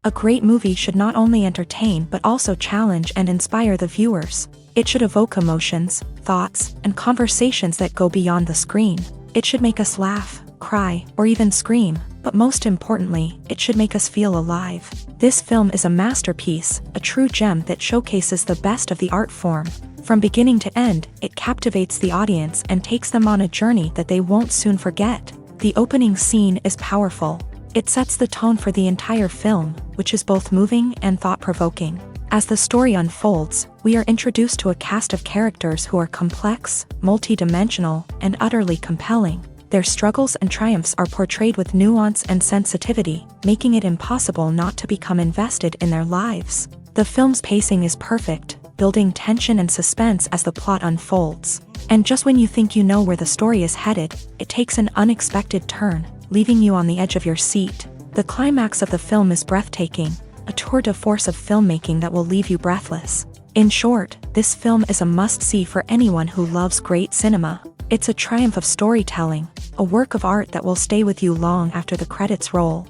A great movie should not only entertain but also challenge and inspire the viewers. It should evoke emotions, thoughts, and conversations that go beyond the screen. It should make us laugh, cry, or even scream, but most importantly, it should make us feel alive. This film is a masterpiece, a true gem that showcases the best of the art form. From beginning to end, it captivates the audience and takes them on a journey that they won't soon forget. The opening scene is powerful. It sets the tone for the entire film, which is both moving and thought-provoking. As the story unfolds, we are introduced to a cast of characters who are complex, multi-dimensional, and utterly compelling. Their struggles and triumphs are portrayed with nuance and sensitivity, making it impossible not to become invested in their lives. The film's pacing is perfect, building tension and suspense as the plot unfolds. And just when you think you know where the story is headed, it takes an unexpected turn, leaving you on the edge of your seat. The climax of the film is breathtaking, a tour de force of filmmaking that will leave you breathless. In short, this film is a must-see for anyone who loves great cinema. It's a triumph of storytelling, a work of art that will stay with you long after the credits roll.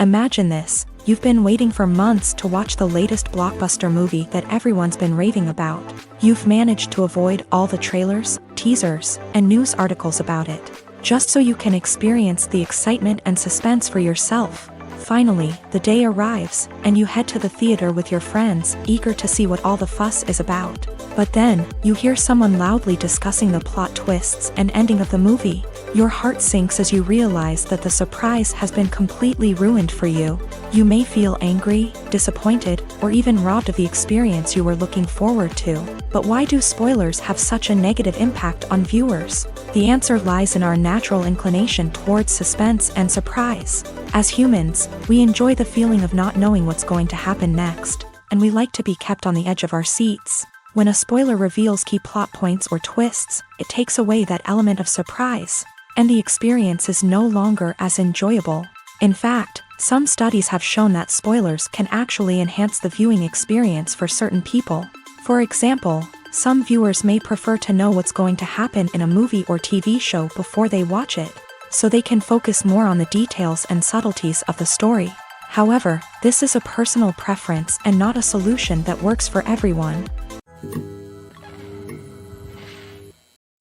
Imagine this, you've been waiting for months to watch the latest blockbuster movie that everyone's been raving about. You've managed to avoid all the trailers, teasers, and news articles about it, just so you can experience the excitement and suspense for yourself. Finally, the day arrives, and you head to the theater with your friends, eager to see what all the fuss is about. But then, you hear someone loudly discussing the plot twists and ending of the movie. Your heart sinks as you realize that the surprise has been completely ruined for you. You may feel angry, disappointed, or even robbed of the experience you were looking forward to. But why do spoilers have such a negative impact on viewers? The answer lies in our natural inclination towards suspense and surprise. As humans, we enjoy the feeling of not knowing what's going to happen next, and we like to be kept on the edge of our seats. When a spoiler reveals key plot points or twists, it takes away that element of surprise, and the experience is no longer as enjoyable. In fact, some studies have shown that spoilers can actually enhance the viewing experience for certain people. For example, some viewers may prefer to know what's going to happen in a movie or TV show before they watch it, so they can focus more on the details and subtleties of the story. However, this is a personal preference and not a solution that works for everyone.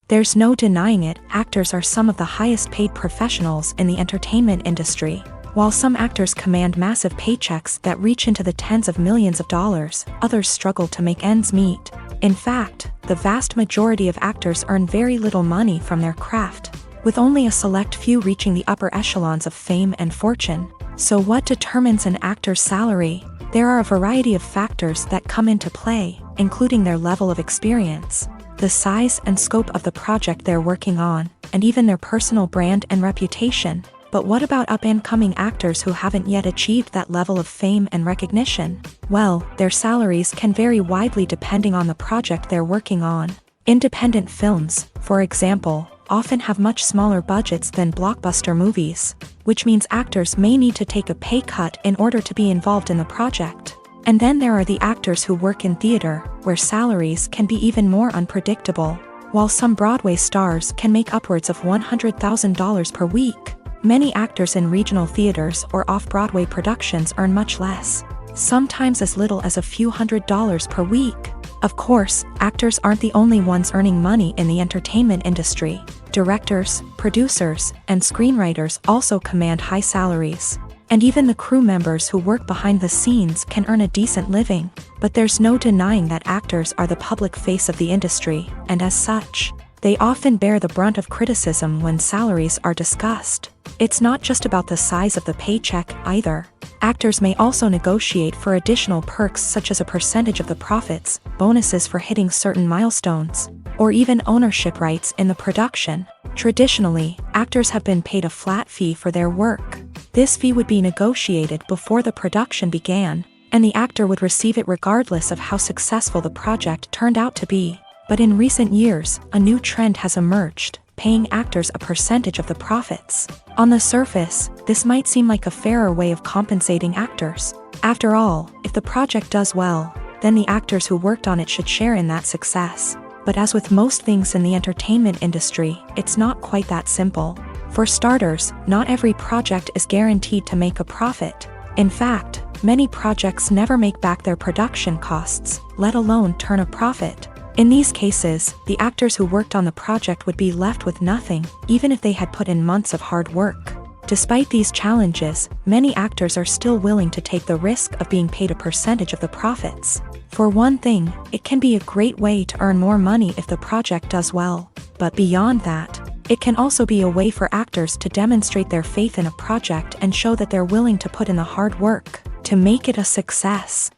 There's no denying it, actors are some of the highest paid professionals in the entertainment industry. While some actors command massive paychecks that reach into the tens of millions of dollars, others struggle to make ends meet. In fact, the vast majority of actors earn very little money from their craft, with only a select few reaching the upper echelons of fame and fortune. So what determines an actor's salary? There are a variety of factors that come into play, including their level of experience, the size and scope of the project they're working on, and even their personal brand and reputation. But what about up-and-coming actors who haven't yet achieved that level of fame and recognition? Well, their salaries can vary widely depending on the project they're working on. Independent films, for example, often have much smaller budgets than blockbuster movies, which means actors may need to take a pay cut in order to be involved in the project. And then there are the actors who work in theater, where salaries can be even more unpredictable. While some Broadway stars can make upwards of $100,000 per week, many actors in regional theaters or off-Broadway productions earn much less, sometimes as little as a few $100s per week. Of course, actors aren't the only ones earning money in the entertainment industry. Directors, producers, and screenwriters also command high salaries. And even the crew members who work behind the scenes can earn a decent living. But there's no denying that actors are the public face of the industry, and as such, they often bear the brunt of criticism when salaries are discussed. It's not just about the size of the paycheck either. Actors may also negotiate for additional perks such as a percentage of the profits, bonuses for hitting certain milestones, or even ownership rights in the production. Traditionally, actors have been paid a flat fee for their work. This fee would be negotiated before the production began, and the actor would receive it regardless of how successful the project turned out to be. But in recent years, a new trend has emerged, paying actors a percentage of the profits. On the surface, this might seem like a fairer way of compensating actors. After all, if the project does well, then the actors who worked on it should share in that success. But as with most things in the entertainment industry, it's not quite that simple. For starters, not every project is guaranteed to make a profit. In fact, many projects never make back their production costs, let alone turn a profit. In these cases, the actors who worked on the project would be left with nothing, even if they had put in months of hard work. Despite these challenges, many actors are still willing to take the risk of being paid a percentage of the profits. For one thing, it can be a great way to earn more money if the project does well. But beyond that, it can also be a way for actors to demonstrate their faith in a project and show that they're willing to put in the hard work to make it a success.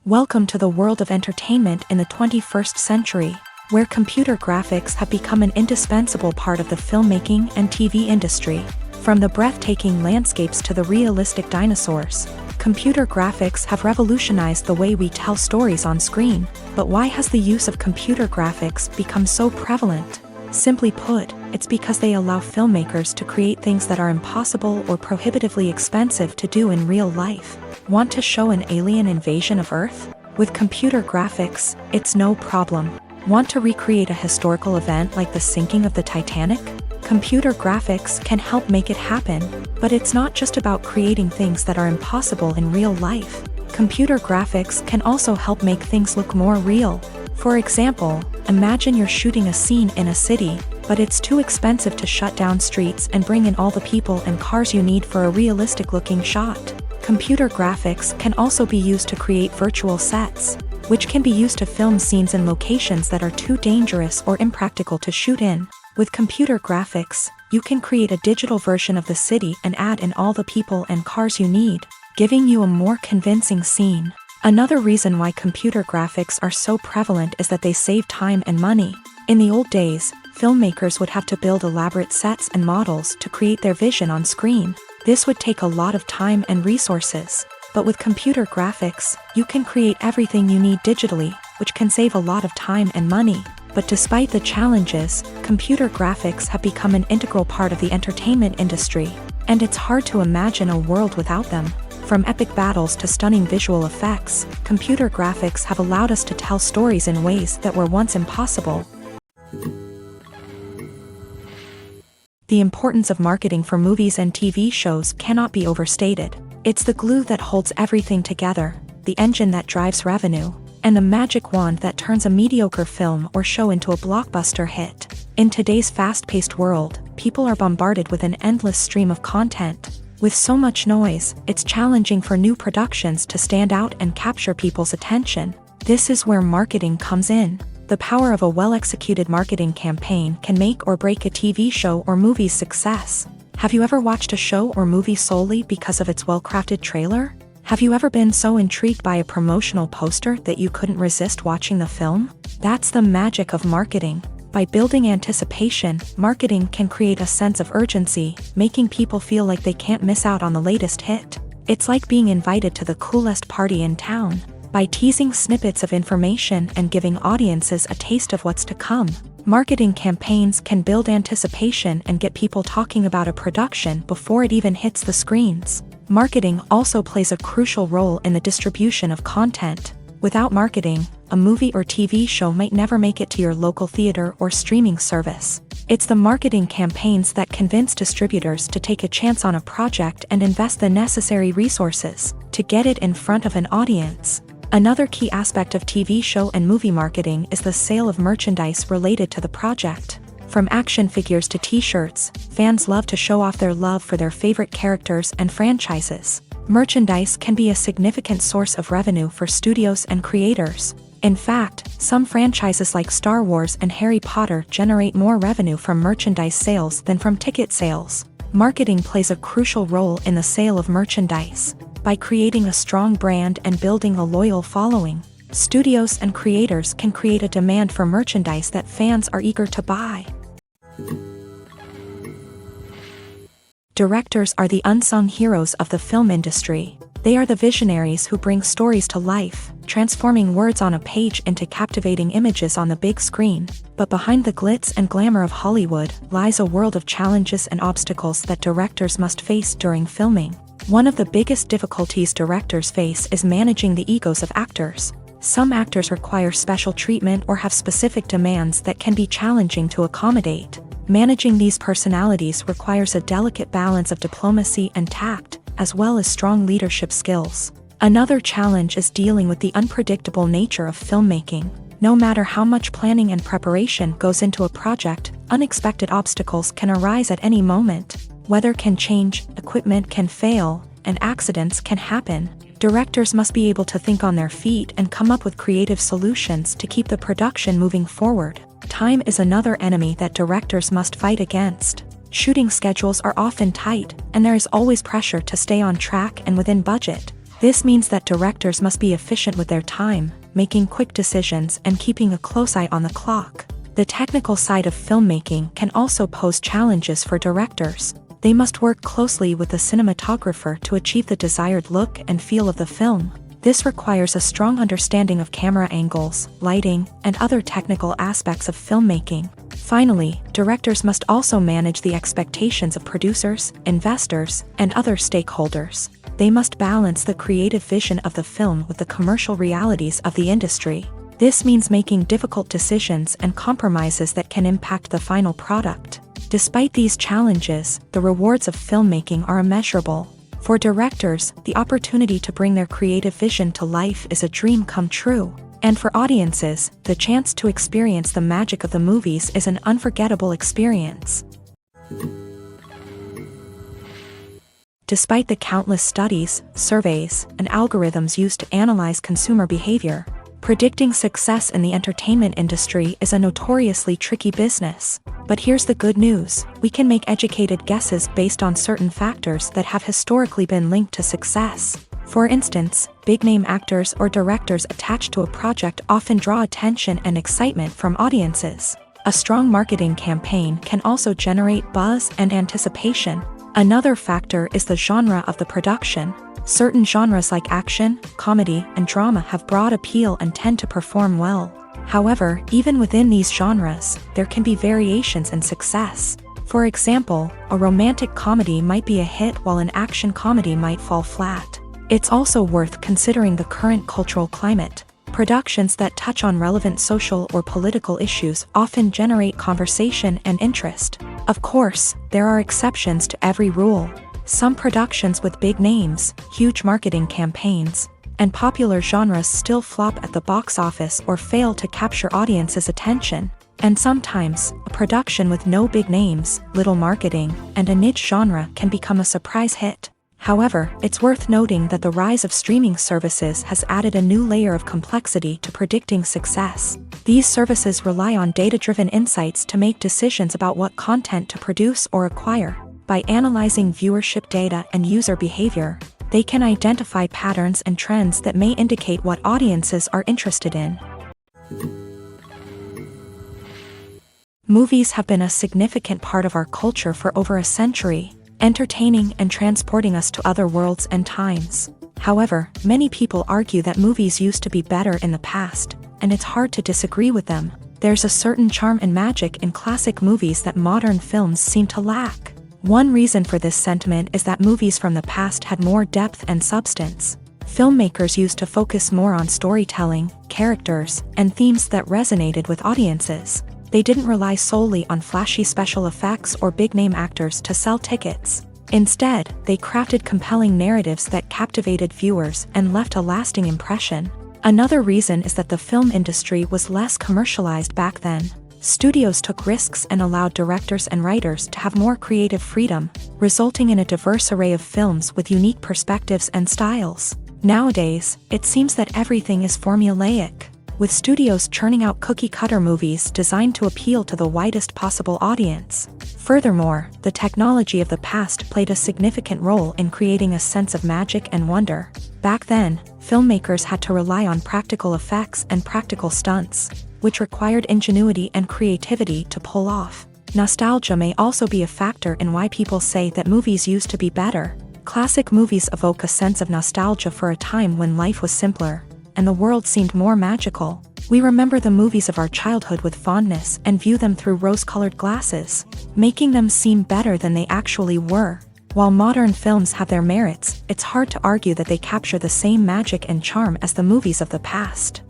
Welcome to the world of entertainment in the 21st century, where computer graphics have become an indispensable part of the filmmaking and TV industry. From the breathtaking landscapes to the realistic dinosaurs, computer graphics have revolutionized the way we tell stories on screen. But why has the use of computer graphics become so prevalent? Simply put, it's because they allow filmmakers to create things that are impossible or prohibitively expensive to do in real life. Want to show an alien invasion of Earth? With computer graphics, it's no problem. Want to recreate a historical event like the sinking of the Titanic? Computer graphics can help make it happen, but it's not just about creating things that are impossible in real life. Computer graphics can also help make things look more real. For example, imagine you're shooting a scene in a city, but it's too expensive to shut down streets and bring in all the people and cars you need for a realistic-looking shot. Computer graphics can also be used to create virtual sets, which can be used to film scenes in locations that are too dangerous or impractical to shoot in. With computer graphics, you can create a digital version of the city and add in all the people and cars you need, giving you a more convincing scene. Another reason why computer graphics are so prevalent is that they save time and money. In the old days, filmmakers would have to build elaborate sets and models to create their vision on screen. This would take a lot of time and resources. But with computer graphics, you can create everything you need digitally, which can save a lot of time and money. But despite the challenges, computer graphics have become an integral part of the entertainment industry, and it's hard to imagine a world without them. From epic battles to stunning visual effects, computer graphics have allowed us to tell stories in ways that were once impossible. The importance of marketing for movies and TV shows cannot be overstated. It's the glue that holds everything together, the engine that drives revenue, and the magic wand that turns a mediocre film or show into a blockbuster hit. In today's fast-paced world, people are bombarded with an endless stream of content. With so much noise, it's challenging for new productions to stand out and capture people's attention. This is where marketing comes in. The power of a well-executed marketing campaign can make or break a TV show or movie's success. Have you ever watched a show or movie solely because of its well-crafted trailer? Have you ever been so intrigued by a promotional poster that you couldn't resist watching the film? That's the magic of marketing. By building anticipation, marketing can create a sense of urgency, making people feel like they can't miss out on the latest hit. It's like being invited to the coolest party in town. By teasing snippets of information and giving audiences a taste of what's to come, marketing campaigns can build anticipation and get people talking about a production before it even hits the screens. Marketing also plays a crucial role in the distribution of content. Without marketing, a movie or TV show might never make it to your local theater or streaming service. It's the marketing campaigns that convince distributors to take a chance on a project and invest the necessary resources to get it in front of an audience. Another key aspect of TV show and movie marketing is the sale of merchandise related to the project. From action figures to t-shirts, fans love to show off their love for their favorite characters and franchises. Merchandise can be a significant source of revenue for studios and creators. In fact, some franchises like Star Wars and Harry Potter generate more revenue from merchandise sales than from ticket sales. Marketing plays a crucial role in the sale of merchandise. By creating a strong brand and building a loyal following, studios and creators can create a demand for merchandise that fans are eager to buy. Directors are the unsung heroes of the film industry. They are the visionaries who bring stories to life, transforming words on a page into captivating images on the big screen. But behind the glitz and glamour of Hollywood lies a world of challenges and obstacles that directors must face during filming. One of the biggest difficulties directors face is managing the egos of actors. Some actors require special treatment or have specific demands that can be challenging to accommodate. Managing these personalities requires a delicate balance of diplomacy and tact, as well as strong leadership skills. Another challenge is dealing with the unpredictable nature of filmmaking. No matter how much planning and preparation goes into a project, unexpected obstacles can arise at any moment. Weather can change, equipment can fail, and accidents can happen. Directors must be able to think on their feet and come up with creative solutions to keep the production moving forward. Time is another enemy that directors must fight against. Shooting schedules are often tight, and there is always pressure to stay on track and within budget. This means that directors must be efficient with their time, making quick decisions and keeping a close eye on the clock. The technical side of filmmaking can also pose challenges for directors. They must work closely with the cinematographer to achieve the desired look and feel of the film. This requires a strong understanding of camera angles, lighting, and other technical aspects of filmmaking. Finally, directors must also manage the expectations of producers, investors, and other stakeholders. They must balance the creative vision of the film with the commercial realities of the industry. This means making difficult decisions and compromises that can impact the final product. Despite these challenges, the rewards of filmmaking are immeasurable. For directors, the opportunity to bring their creative vision to life is a dream come true. And for audiences, the chance to experience the magic of the movies is an unforgettable experience. Despite the countless studies, surveys, and algorithms used to analyze consumer behavior, predicting success in the entertainment industry is a notoriously tricky business. But here's the good news: we can make educated guesses based on certain factors that have historically been linked to success. For instance, big-name actors or directors attached to a project often draw attention and excitement from audiences. A strong marketing campaign can also generate buzz and anticipation. Another factor is the genre of the production. Certain genres like action, comedy, and drama have broad appeal and tend to perform well. However, even within these genres, there can be variations in success. For example, a romantic comedy might be a hit while an action comedy might fall flat. It's also worth considering the current cultural climate. Productions that touch on relevant social or political issues often generate conversation and interest. Of course, there are exceptions to every rule. Some productions with big names, huge marketing campaigns, and popular genres still flop at the box office or fail to capture audiences' attention. And sometimes, a production with no big names, little marketing, and a niche genre can become a surprise hit. However, it's worth noting that the rise of streaming services has added a new layer of complexity to predicting success. These services rely on data-driven insights to make decisions about what content to produce or acquire. By analyzing viewership data and user behavior, they can identify patterns and trends that may indicate what audiences are interested in. Movies have been a significant part of our culture for over a century, entertaining and transporting us to other worlds and times. However, many people argue that movies used to be better in the past, and it's hard to disagree with them. There's a certain charm and magic in classic movies that modern films seem to lack. One reason for this sentiment is that movies from the past had more depth and substance. Filmmakers used to focus more on storytelling, characters, and themes that resonated with audiences. They didn't rely solely on flashy special effects or big-name actors to sell tickets. Instead, they crafted compelling narratives that captivated viewers and left a lasting impression. Another reason is that the film industry was less commercialized back then. Studios took risks and allowed directors and writers to have more creative freedom, resulting in a diverse array of films with unique perspectives and styles. Nowadays, it seems that everything is formulaic, with studios churning out cookie-cutter movies designed to appeal to the widest possible audience. Furthermore, the technology of the past played a significant role in creating a sense of magic and wonder. Back then, filmmakers had to rely on practical effects and practical stunts, which required ingenuity and creativity to pull off. Nostalgia may also be a factor in why people say that movies used to be better. Classic movies evoke a sense of nostalgia for a time when life was simpler, and the world seemed more magical. We remember the movies of our childhood with fondness and view them through rose-colored glasses, making them seem better than they actually were. While modern films have their merits, it's hard to argue that they capture the same magic and charm as the movies of the past.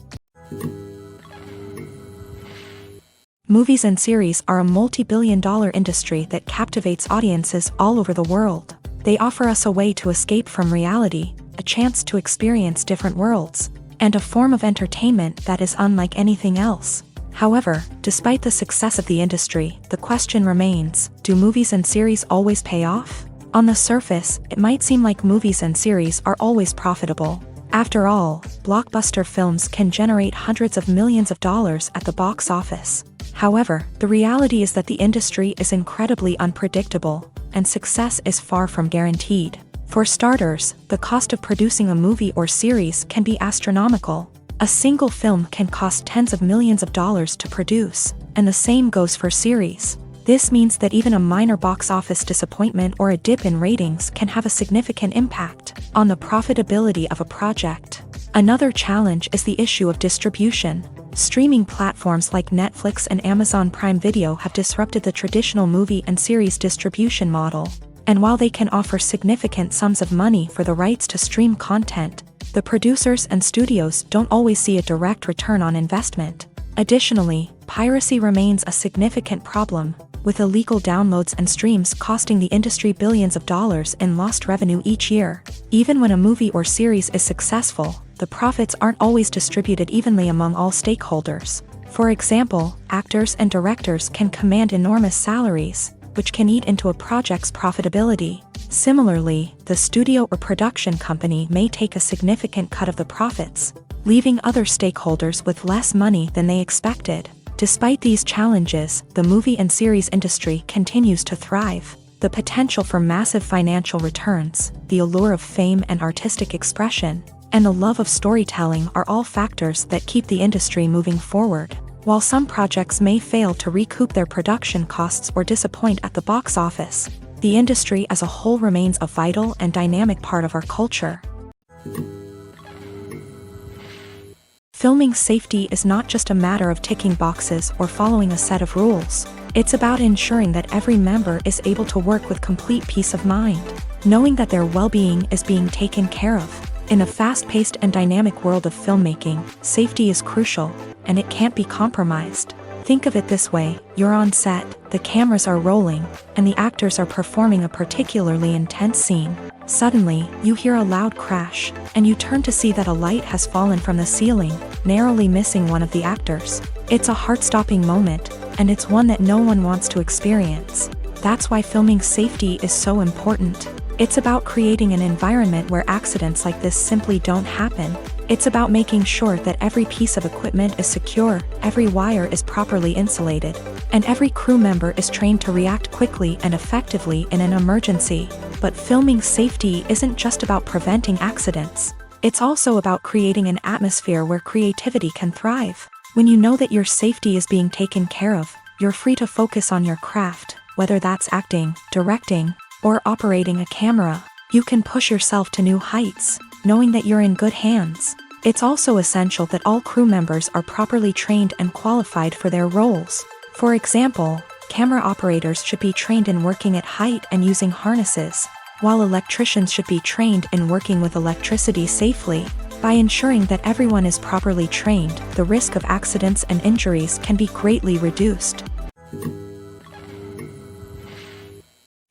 Movies and series are a multi-billion-dollar industry that captivates audiences all over the world. They offer us a way to escape from reality, a chance to experience different worlds, and a form of entertainment that is unlike anything else. However, despite the success of the industry, the question remains, do movies and series always pay off? On the surface, it might seem like movies and series are always profitable. After all, blockbuster films can generate hundreds of millions of dollars at the box office. However, the reality is that the industry is incredibly unpredictable, and success is far from guaranteed. For starters, the cost of producing a movie or series can be astronomical. A single film can cost tens of millions of dollars to produce, and the same goes for series. This means that even a minor box office disappointment or a dip in ratings can have a significant impact on the profitability of a project. Another challenge is the issue of distribution. Streaming platforms like Netflix and Amazon Prime Video have disrupted the traditional movie and series distribution model. And while they can offer significant sums of money for the rights to stream content, the producers and studios don't always see a direct return on investment. Additionally, piracy remains a significant problem, with illegal downloads and streams costing the industry billions of dollars in lost revenue each year. Even when a movie or series is successful, the profits aren't always distributed evenly among all stakeholders. For example, actors and directors can command enormous salaries, which can eat into a project's profitability. Similarly, the studio or production company may take a significant cut of the profits, leaving other stakeholders with less money than they expected. Despite these challenges, the movie and series industry continues to thrive. The potential for massive financial returns, the allure of fame and artistic expression, and the love of storytelling are all factors that keep the industry moving forward. While some projects may fail to recoup their production costs or disappoint at the box office, the industry as a whole remains a vital and dynamic part of our culture. Filming safety is not just a matter of ticking boxes or following a set of rules. It's about ensuring that every member is able to work with complete peace of mind, knowing that their well-being is being taken care of. In a fast-paced and dynamic world of filmmaking, safety is crucial, and it can't be compromised. Think of it this way: you're on set, the cameras are rolling, and the actors are performing a particularly intense scene. Suddenly, you hear a loud crash, and you turn to see that a light has fallen from the ceiling, narrowly missing one of the actors. It's a heart-stopping moment, and it's one that no one wants to experience. That's why filming safety is so important. It's about creating an environment where accidents like this simply don't happen. It's about making sure that every piece of equipment is secure, every wire is properly insulated, and every crew member is trained to react quickly and effectively in an emergency. But filming safety isn't just about preventing accidents. It's also about creating an atmosphere where creativity can thrive. When you know that your safety is being taken care of, you're free to focus on your craft, whether that's acting, directing, or operating a camera. You can push yourself to new heights, knowing that you're in good hands. It's also essential that all crew members are properly trained and qualified for their roles. For example, camera operators should be trained in working at height and using harnesses, while electricians should be trained in working with electricity safely. By ensuring that everyone is properly trained, the risk of accidents and injuries can be greatly reduced.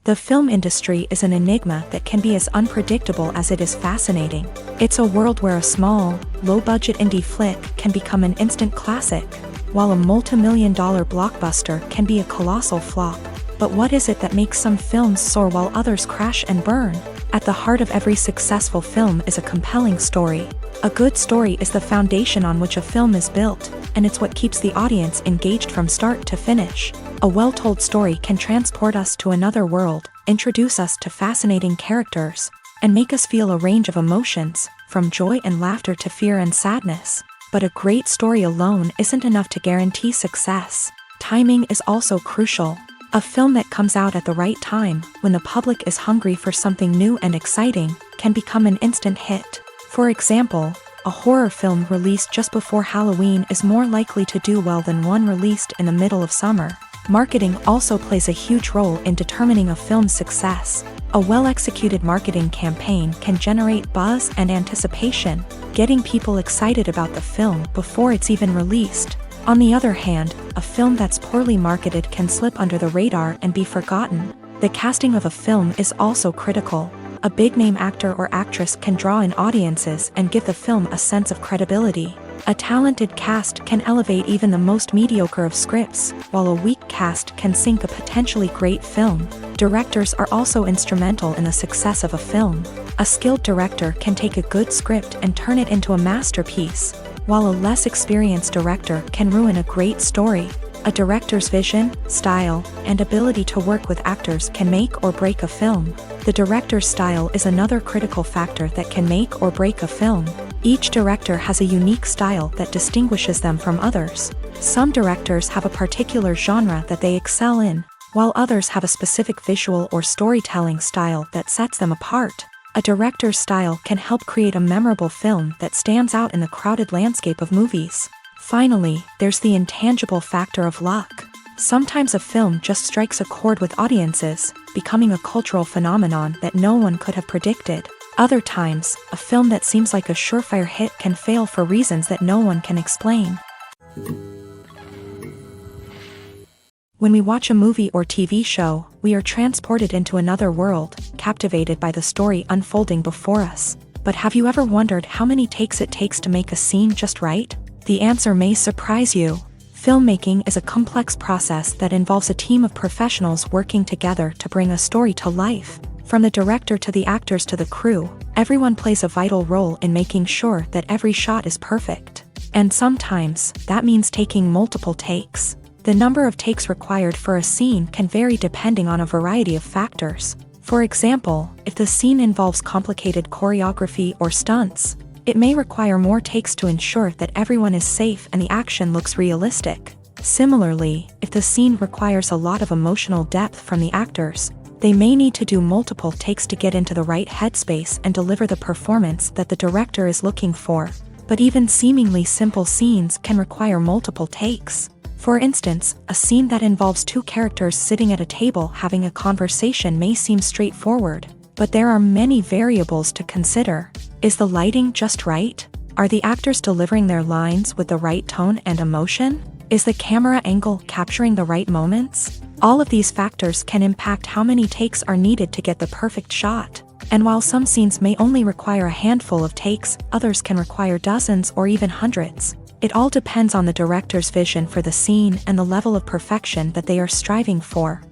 The film industry is an enigma that can be as unpredictable as it is fascinating. It's a world where a small, low-budget indie flick can become an instant classic, while a multi-million-dollar blockbuster can be a colossal flop. But what is it that makes some films soar while others crash and burn? At the heart of every successful film is a compelling story. A good story is the foundation on which a film is built, and it's what keeps the audience engaged from start to finish. A well-told story can transport us to another world, introduce us to fascinating characters, and make us feel a range of emotions, from joy and laughter to fear and sadness. But a great story alone isn't enough to guarantee success. Timing is also crucial. A film that comes out at the right time, when the public is hungry for something new and exciting, can become an instant hit. For example, a horror film released just before Halloween is more likely to do well than one released in the middle of summer. Marketing also plays a huge role in determining a film's success. A well-executed marketing campaign can generate buzz and anticipation, getting people excited about the film before it's even released. On the other hand, a film that's poorly marketed can slip under the radar and be forgotten. The casting of a film is also critical. A big-name actor or actress can draw in audiences and give the film a sense of credibility. A talented cast can elevate even the most mediocre of scripts, while a weak cast can sink a potentially great film. Directors are also instrumental in the success of a film. A skilled director can take a good script and turn it into a masterpiece, while a less experienced director can ruin a great story. A director's vision, style, and ability to work with actors can make or break a film. The director's style is another critical factor that can make or break a film. Each director has a unique style that distinguishes them from others. Some directors have a particular genre that they excel in, while others have a specific visual or storytelling style that sets them apart. A director's style can help create a memorable film that stands out in the crowded landscape of movies. Finally, there's the intangible factor of luck. Sometimes a film just strikes a chord with audiences, becoming a cultural phenomenon that no one could have predicted. Other times, a film that seems like a surefire hit can fail for reasons that no one can explain. When we watch a movie or TV show, we are transported into another world, captivated by the story unfolding before us. But have you ever wondered how many takes it takes to make a scene just right? The answer may surprise you. Filmmaking is a complex process that involves a team of professionals working together to bring a story to life. From the director to the actors to the crew, everyone plays a vital role in making sure that every shot is perfect. And sometimes, that means taking multiple takes. The number of takes required for a scene can vary depending on a variety of factors. For example, if the scene involves complicated choreography or stunts, it may require more takes to ensure that everyone is safe and the action looks realistic. Similarly, if the scene requires a lot of emotional depth from the actors, they may need to do multiple takes to get into the right headspace and deliver the performance that the director is looking for. But even seemingly simple scenes can require multiple takes. For instance, a scene that involves two characters sitting at a table having a conversation may seem straightforward, but there are many variables to consider. Is the lighting just right? Are the actors delivering their lines with the right tone and emotion? Is the camera angle capturing the right moments? All of these factors can impact how many takes are needed to get the perfect shot. And while some scenes may only require a handful of takes, others can require dozens or even hundreds. It all depends on the director's vision for the scene and the level of perfection that they are striving for.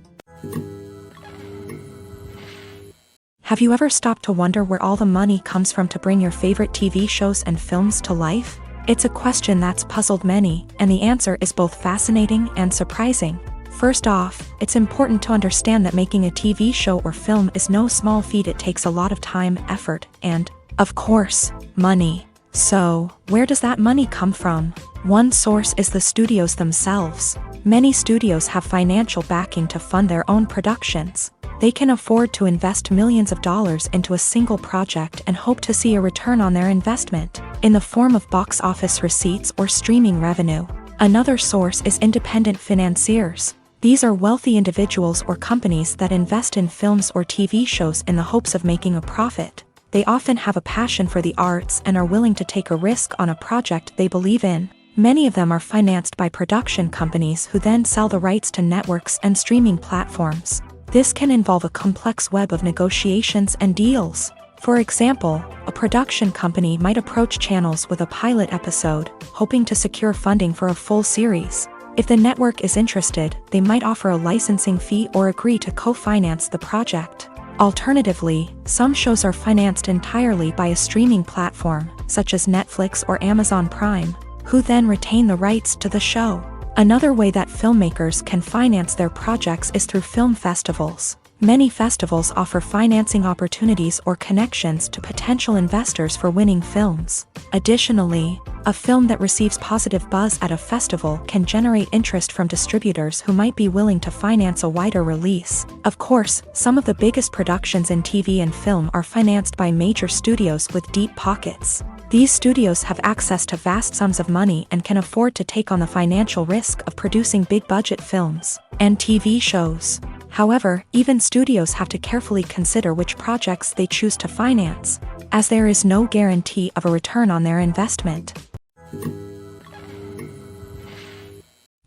Have you ever stopped to wonder where all the money comes from to bring your favorite TV shows and films to life? It's a question that's puzzled many, and the answer is both fascinating and surprising. First off, it's important to understand that making a TV show or film is no small feat. It takes a lot of time, effort, and, of course, money. So, where does that money come from? One source is the studios themselves. Many studios have financial backing to fund their own productions. They can afford to invest millions of dollars into a single project and hope to see a return on their investment, in the form of box office receipts or streaming revenue. Another source is independent financiers. These are wealthy individuals or companies that invest in films or TV shows in the hopes of making a profit. They often have a passion for the arts and are willing to take a risk on a project they believe in. Many of them are financed by production companies who then sell the rights to networks and streaming platforms. This can involve a complex web of negotiations and deals. For example, a production company might approach channels with a pilot episode, hoping to secure funding for a full series. If the network is interested, they might offer a licensing fee or agree to co-finance the project. Alternatively, some shows are financed entirely by a streaming platform, such as Netflix or Amazon Prime, who then retain the rights to the show. Another way that filmmakers can finance their projects is through film festivals. Many festivals offer financing opportunities or connections to potential investors for winning films. Additionally, a film that receives positive buzz at a festival can generate interest from distributors who might be willing to finance a wider release. Of course, some of the biggest productions in TV and film are financed by major studios with deep pockets. These studios have access to vast sums of money and can afford to take on the financial risk of producing big-budget films and TV shows. However, even studios have to carefully consider which projects they choose to finance. as there is no guarantee of a return on their investment.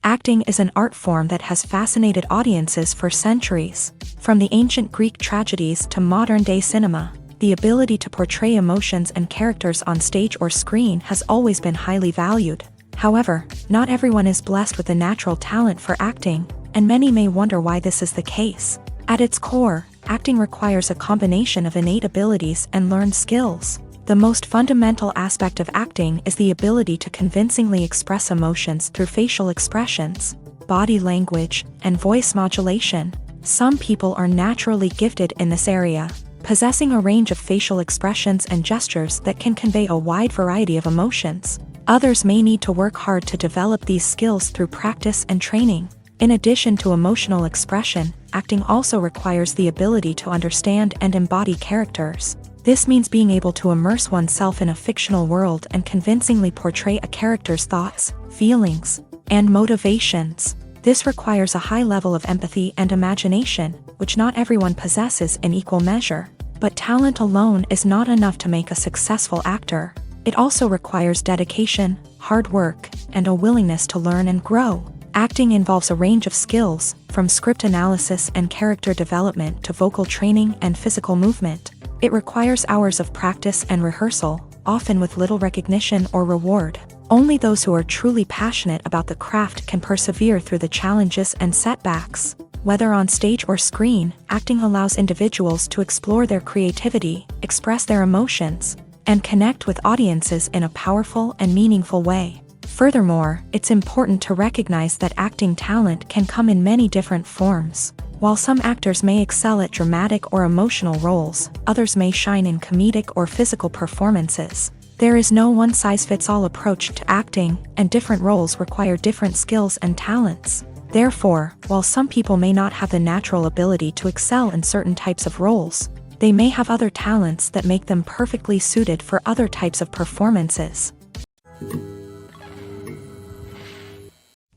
Acting is an art form that has fascinated audiences for centuries. From the ancient Greek tragedies to modern-day cinema, the ability to portray emotions and characters on stage or screen has always been highly valued. However, not everyone is blessed with a natural talent for acting, and many may wonder why this is the case. At its core, acting requires a combination of innate abilities and learned skills. The most fundamental aspect of acting is the ability to convincingly express emotions through facial expressions, body language, and voice modulation. Some people are naturally gifted in this area, possessing a range of facial expressions and gestures that can convey a wide variety of emotions. Others may need to work hard to develop these skills through practice and training. In addition to emotional expression, acting also requires the ability to understand and embody characters. This means being able to immerse oneself in a fictional world and convincingly portray a character's thoughts, feelings, and motivations. This requires a high level of empathy and imagination, which not everyone possesses in equal measure. But talent alone is not enough to make a successful actor. It also requires dedication, hard work, and a willingness to learn and grow. Acting involves a range of skills, from script analysis and character development to vocal training and physical movement. It requires hours of practice and rehearsal, often with little recognition or reward. Only those who are truly passionate about the craft can persevere through the challenges and setbacks. Whether on stage or screen, acting allows individuals to explore their creativity, express their emotions, and connect with audiences in a powerful and meaningful way. Furthermore, it's important to recognize that acting talent can come in many different forms. While some actors may excel at dramatic or emotional roles, others may shine in comedic or physical performances. There is no one-size-fits-all approach to acting, and different roles require different skills and talents. Therefore, while some people may not have the natural ability to excel in certain types of roles, they may have other talents that make them perfectly suited for other types of performances.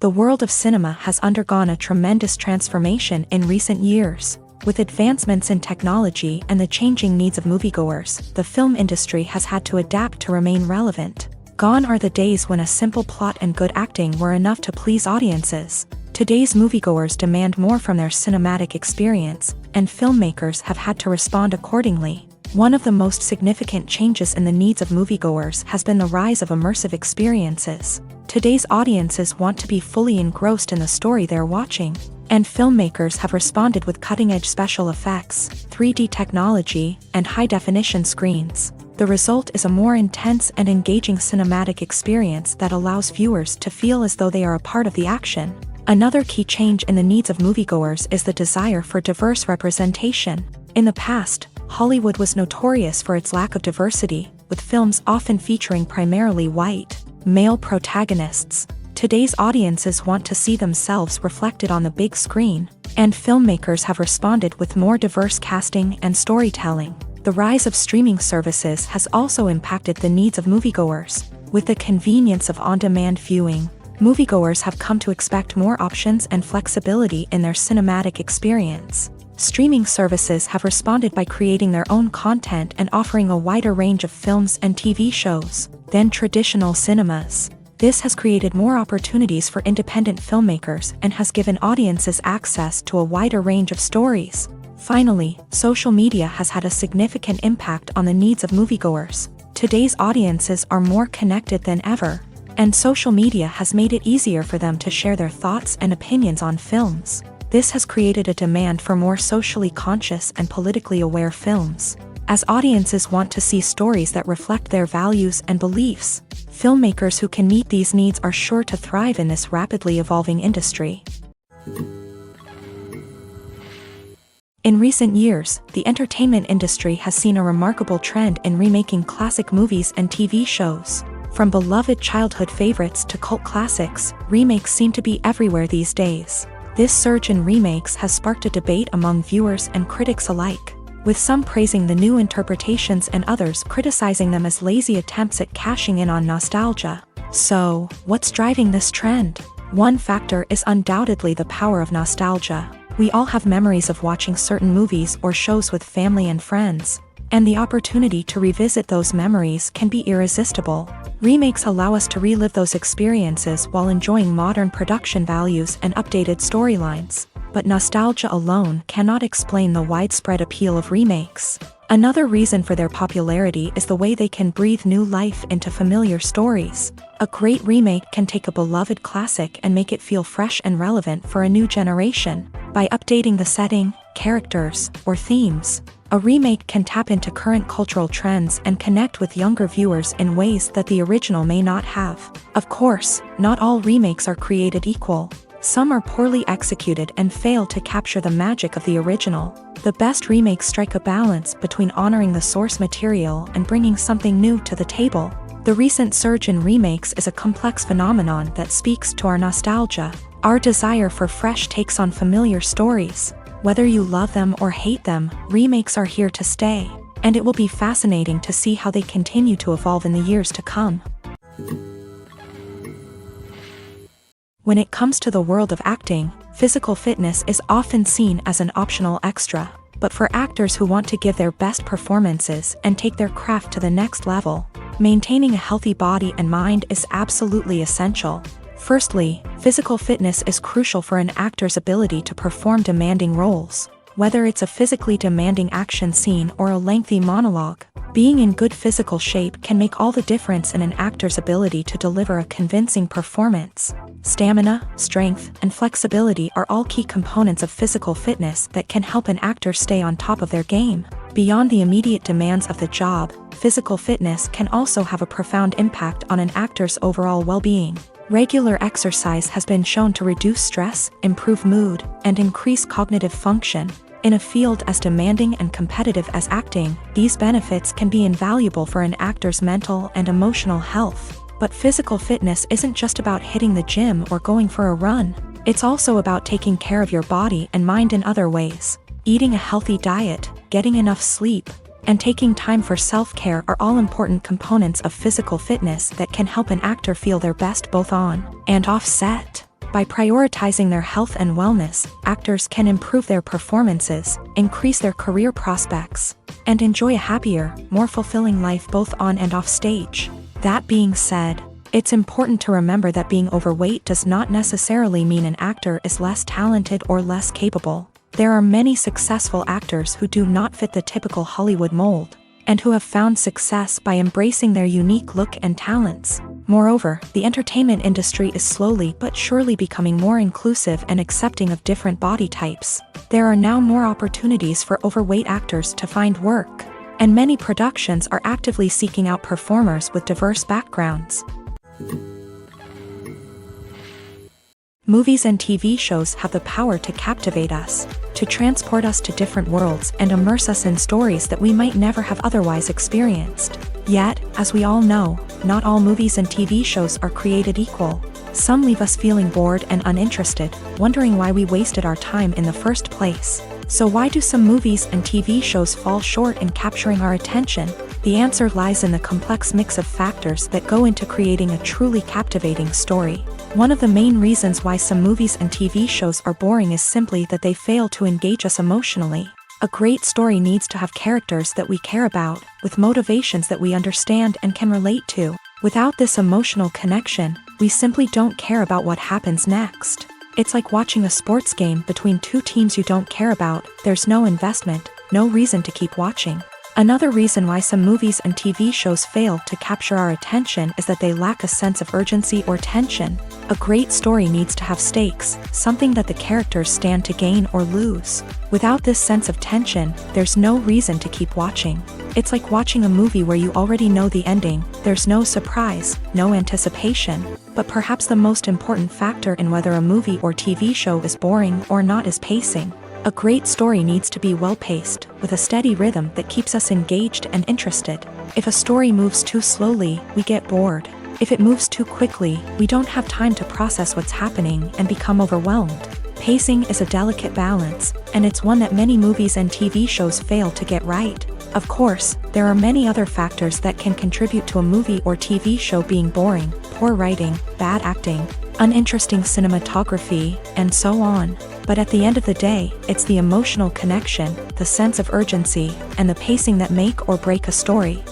The world of cinema has undergone a tremendous transformation in recent years. With advancements in technology and the changing needs of moviegoers, the film industry has had to adapt to remain relevant. Gone are the days when a simple plot and good acting were enough to please audiences. Today's moviegoers demand more from their cinematic experience, and filmmakers have had to respond accordingly. One of the most significant changes in the needs of moviegoers has been the rise of immersive experiences. Today's audiences want to be fully engrossed in the story they're watching, and filmmakers have responded with cutting-edge special effects, 3D technology, and high-definition screens. The result is a more intense and engaging cinematic experience that allows viewers to feel as though they are a part of the action. Another key change in the needs of moviegoers is the desire for diverse representation. In the past, Hollywood was notorious for its lack of diversity, with films often featuring primarily white, male protagonists. Today's audiences want to see themselves reflected on the big screen, and filmmakers have responded with more diverse casting and storytelling. The rise of streaming services has also impacted the needs of moviegoers. With the convenience of on-demand viewing, moviegoers have come to expect more options and flexibility in their cinematic experience. Streaming services have responded by creating their own content and offering a wider range of films and TV shows than traditional cinemas. This has created more opportunities for independent filmmakers and has given audiences access to a wider range of stories. Finally, social media has had a significant impact on the needs of moviegoers. Today's audiences are more connected than ever, and social media has made it easier for them to share their thoughts and opinions on films. This has created a demand for more socially conscious and politically aware films. As audiences want to see stories that reflect their values and beliefs, filmmakers who can meet these needs are sure to thrive in this rapidly evolving industry. In recent years, the entertainment industry has seen a remarkable trend in remaking classic movies and TV shows. From beloved childhood favorites to cult classics, remakes seem to be everywhere these days. This surge in remakes has sparked a debate among viewers and critics alike, with some praising the new interpretations and others criticizing them as lazy attempts at cashing in on nostalgia. So, what's driving this trend? One factor is undoubtedly the power of nostalgia. We all have memories of watching certain movies or shows with family and friends, and the opportunity to revisit those memories can be irresistible. Remakes allow us to relive those experiences while enjoying modern production values and updated storylines. But nostalgia alone cannot explain the widespread appeal of remakes. Another reason for their popularity is the way they can breathe new life into familiar stories. A great remake can take a beloved classic and make it feel fresh and relevant for a new generation. By updating the setting, characters, or themes, a remake can tap into current cultural trends and connect with younger viewers in ways that the original may not have. Of course, not all remakes are created equal. Some are poorly executed and fail to capture the magic of the original. The best remakes strike a balance between honoring the source material and bringing something new to the table. The recent surge in remakes is a complex phenomenon that speaks to our nostalgia, our desire for fresh takes on familiar stories. Whether you love them or hate them, remakes are here to stay, and it will be fascinating to see how they continue to evolve in the years to come. When it comes to the world of acting, physical fitness is often seen as an optional extra. But for actors who want to give their best performances and take their craft to the next level, maintaining a healthy body and mind is absolutely essential. Firstly, physical fitness is crucial for an actor's ability to perform demanding roles. Whether it's a physically demanding action scene or a lengthy monologue, being in good physical shape can make all the difference in an actor's ability to deliver a convincing performance. Stamina, strength, and flexibility are all key components of physical fitness that can help an actor stay on top of their game. Beyond the immediate demands of the job, physical fitness can also have a profound impact on an actor's overall well-being. Regular exercise has been shown to reduce stress, improve mood, and increase cognitive function. In a field as demanding and competitive as acting, these benefits can be invaluable for an actor's mental and emotional health. But physical fitness isn't just about hitting the gym or going for a run. It's also about taking care of your body and mind in other ways. Eating a healthy diet, getting enough sleep, and taking time for self-care are all important components of physical fitness that can help an actor feel their best both on and off set. By prioritizing their health and wellness, actors can improve their performances, increase their career prospects, and enjoy a happier, more fulfilling life both on and off stage. That being said, it's important to remember that being overweight does not necessarily mean an actor is less talented or less capable. There are many successful actors who do not fit the typical Hollywood mold, and who have found success by embracing their unique look and talents. Moreover, the entertainment industry is slowly but surely becoming more inclusive and accepting of different body types. There are now more opportunities for overweight actors to find work, and many productions are actively seeking out performers with diverse backgrounds. Movies and TV shows have the power to captivate us, to transport us to different worlds and immerse us in stories that we might never have otherwise experienced. Yet, as we all know, not all movies and TV shows are created equal. Some leave us feeling bored and uninterested, wondering why we wasted our time in the first place. So why do some movies and TV shows fall short in capturing our attention? The answer lies in the complex mix of factors that go into creating a truly captivating story. One of the main reasons why some movies and TV shows are boring is simply that they fail to engage us emotionally. A great story needs to have characters that we care about, with motivations that we understand and can relate to. Without this emotional connection, we simply don't care about what happens next. It's like watching a sports game between two teams you don't care about. There's no investment, no reason to keep watching. Another reason why some movies and TV shows fail to capture our attention is that they lack a sense of urgency or tension. A great story needs to have stakes, something that the characters stand to gain or lose. Without this sense of tension, there's no reason to keep watching. It's like watching a movie where you already know the ending. There's no surprise, no anticipation. But perhaps the most important factor in whether a movie or TV show is boring or not is pacing. A great story needs to be well-paced, with a steady rhythm that keeps us engaged and interested. If a story moves too slowly, we get bored. If it moves too quickly, we don't have time to process what's happening and become overwhelmed. Pacing is a delicate balance, and it's one that many movies and TV shows fail to get right. Of course, there are many other factors that can contribute to a movie or TV show being boring: poor writing, bad acting, uninteresting cinematography, and so on. But at the end of the day, it's the emotional connection, the sense of urgency, and the pacing that make or break a story.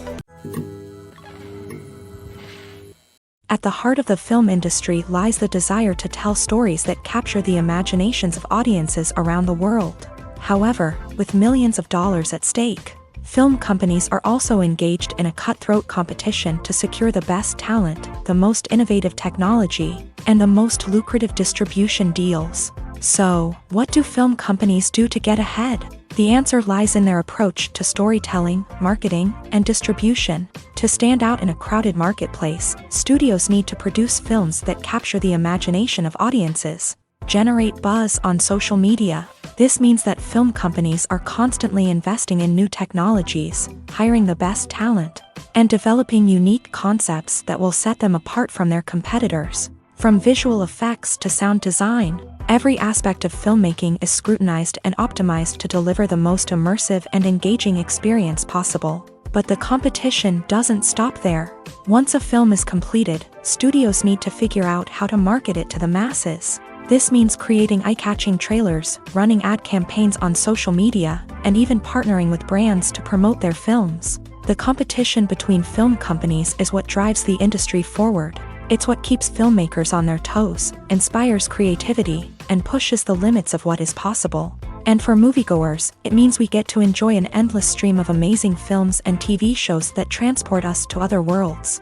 At the heart of the film industry lies the desire to tell stories that capture the imaginations of audiences around the world. However, with millions of dollars at stake, film companies are also engaged in a cutthroat competition to secure the best talent, the most innovative technology, and the most lucrative distribution deals. So, what do film companies do to get ahead? The answer lies in their approach to storytelling, marketing, and distribution. To stand out in a crowded marketplace, studios need to produce films that capture the imagination of audiences, generate buzz on social media. This means that film companies are constantly investing in new technologies, hiring the best talent, and developing unique concepts that will set them apart from their competitors. From visual effects to sound design, every aspect of filmmaking is scrutinized and optimized to deliver the most immersive and engaging experience possible. But the competition doesn't stop there. Once a film is completed, studios need to figure out how to market it to the masses. This means creating eye-catching trailers, running ad campaigns on social media, and even partnering with brands to promote their films. The competition between film companies is what drives the industry forward. It's what keeps filmmakers on their toes, inspires creativity, and pushes the limits of what is possible. And for moviegoers, it means we get to enjoy an endless stream of amazing films and TV shows that transport us to other worlds.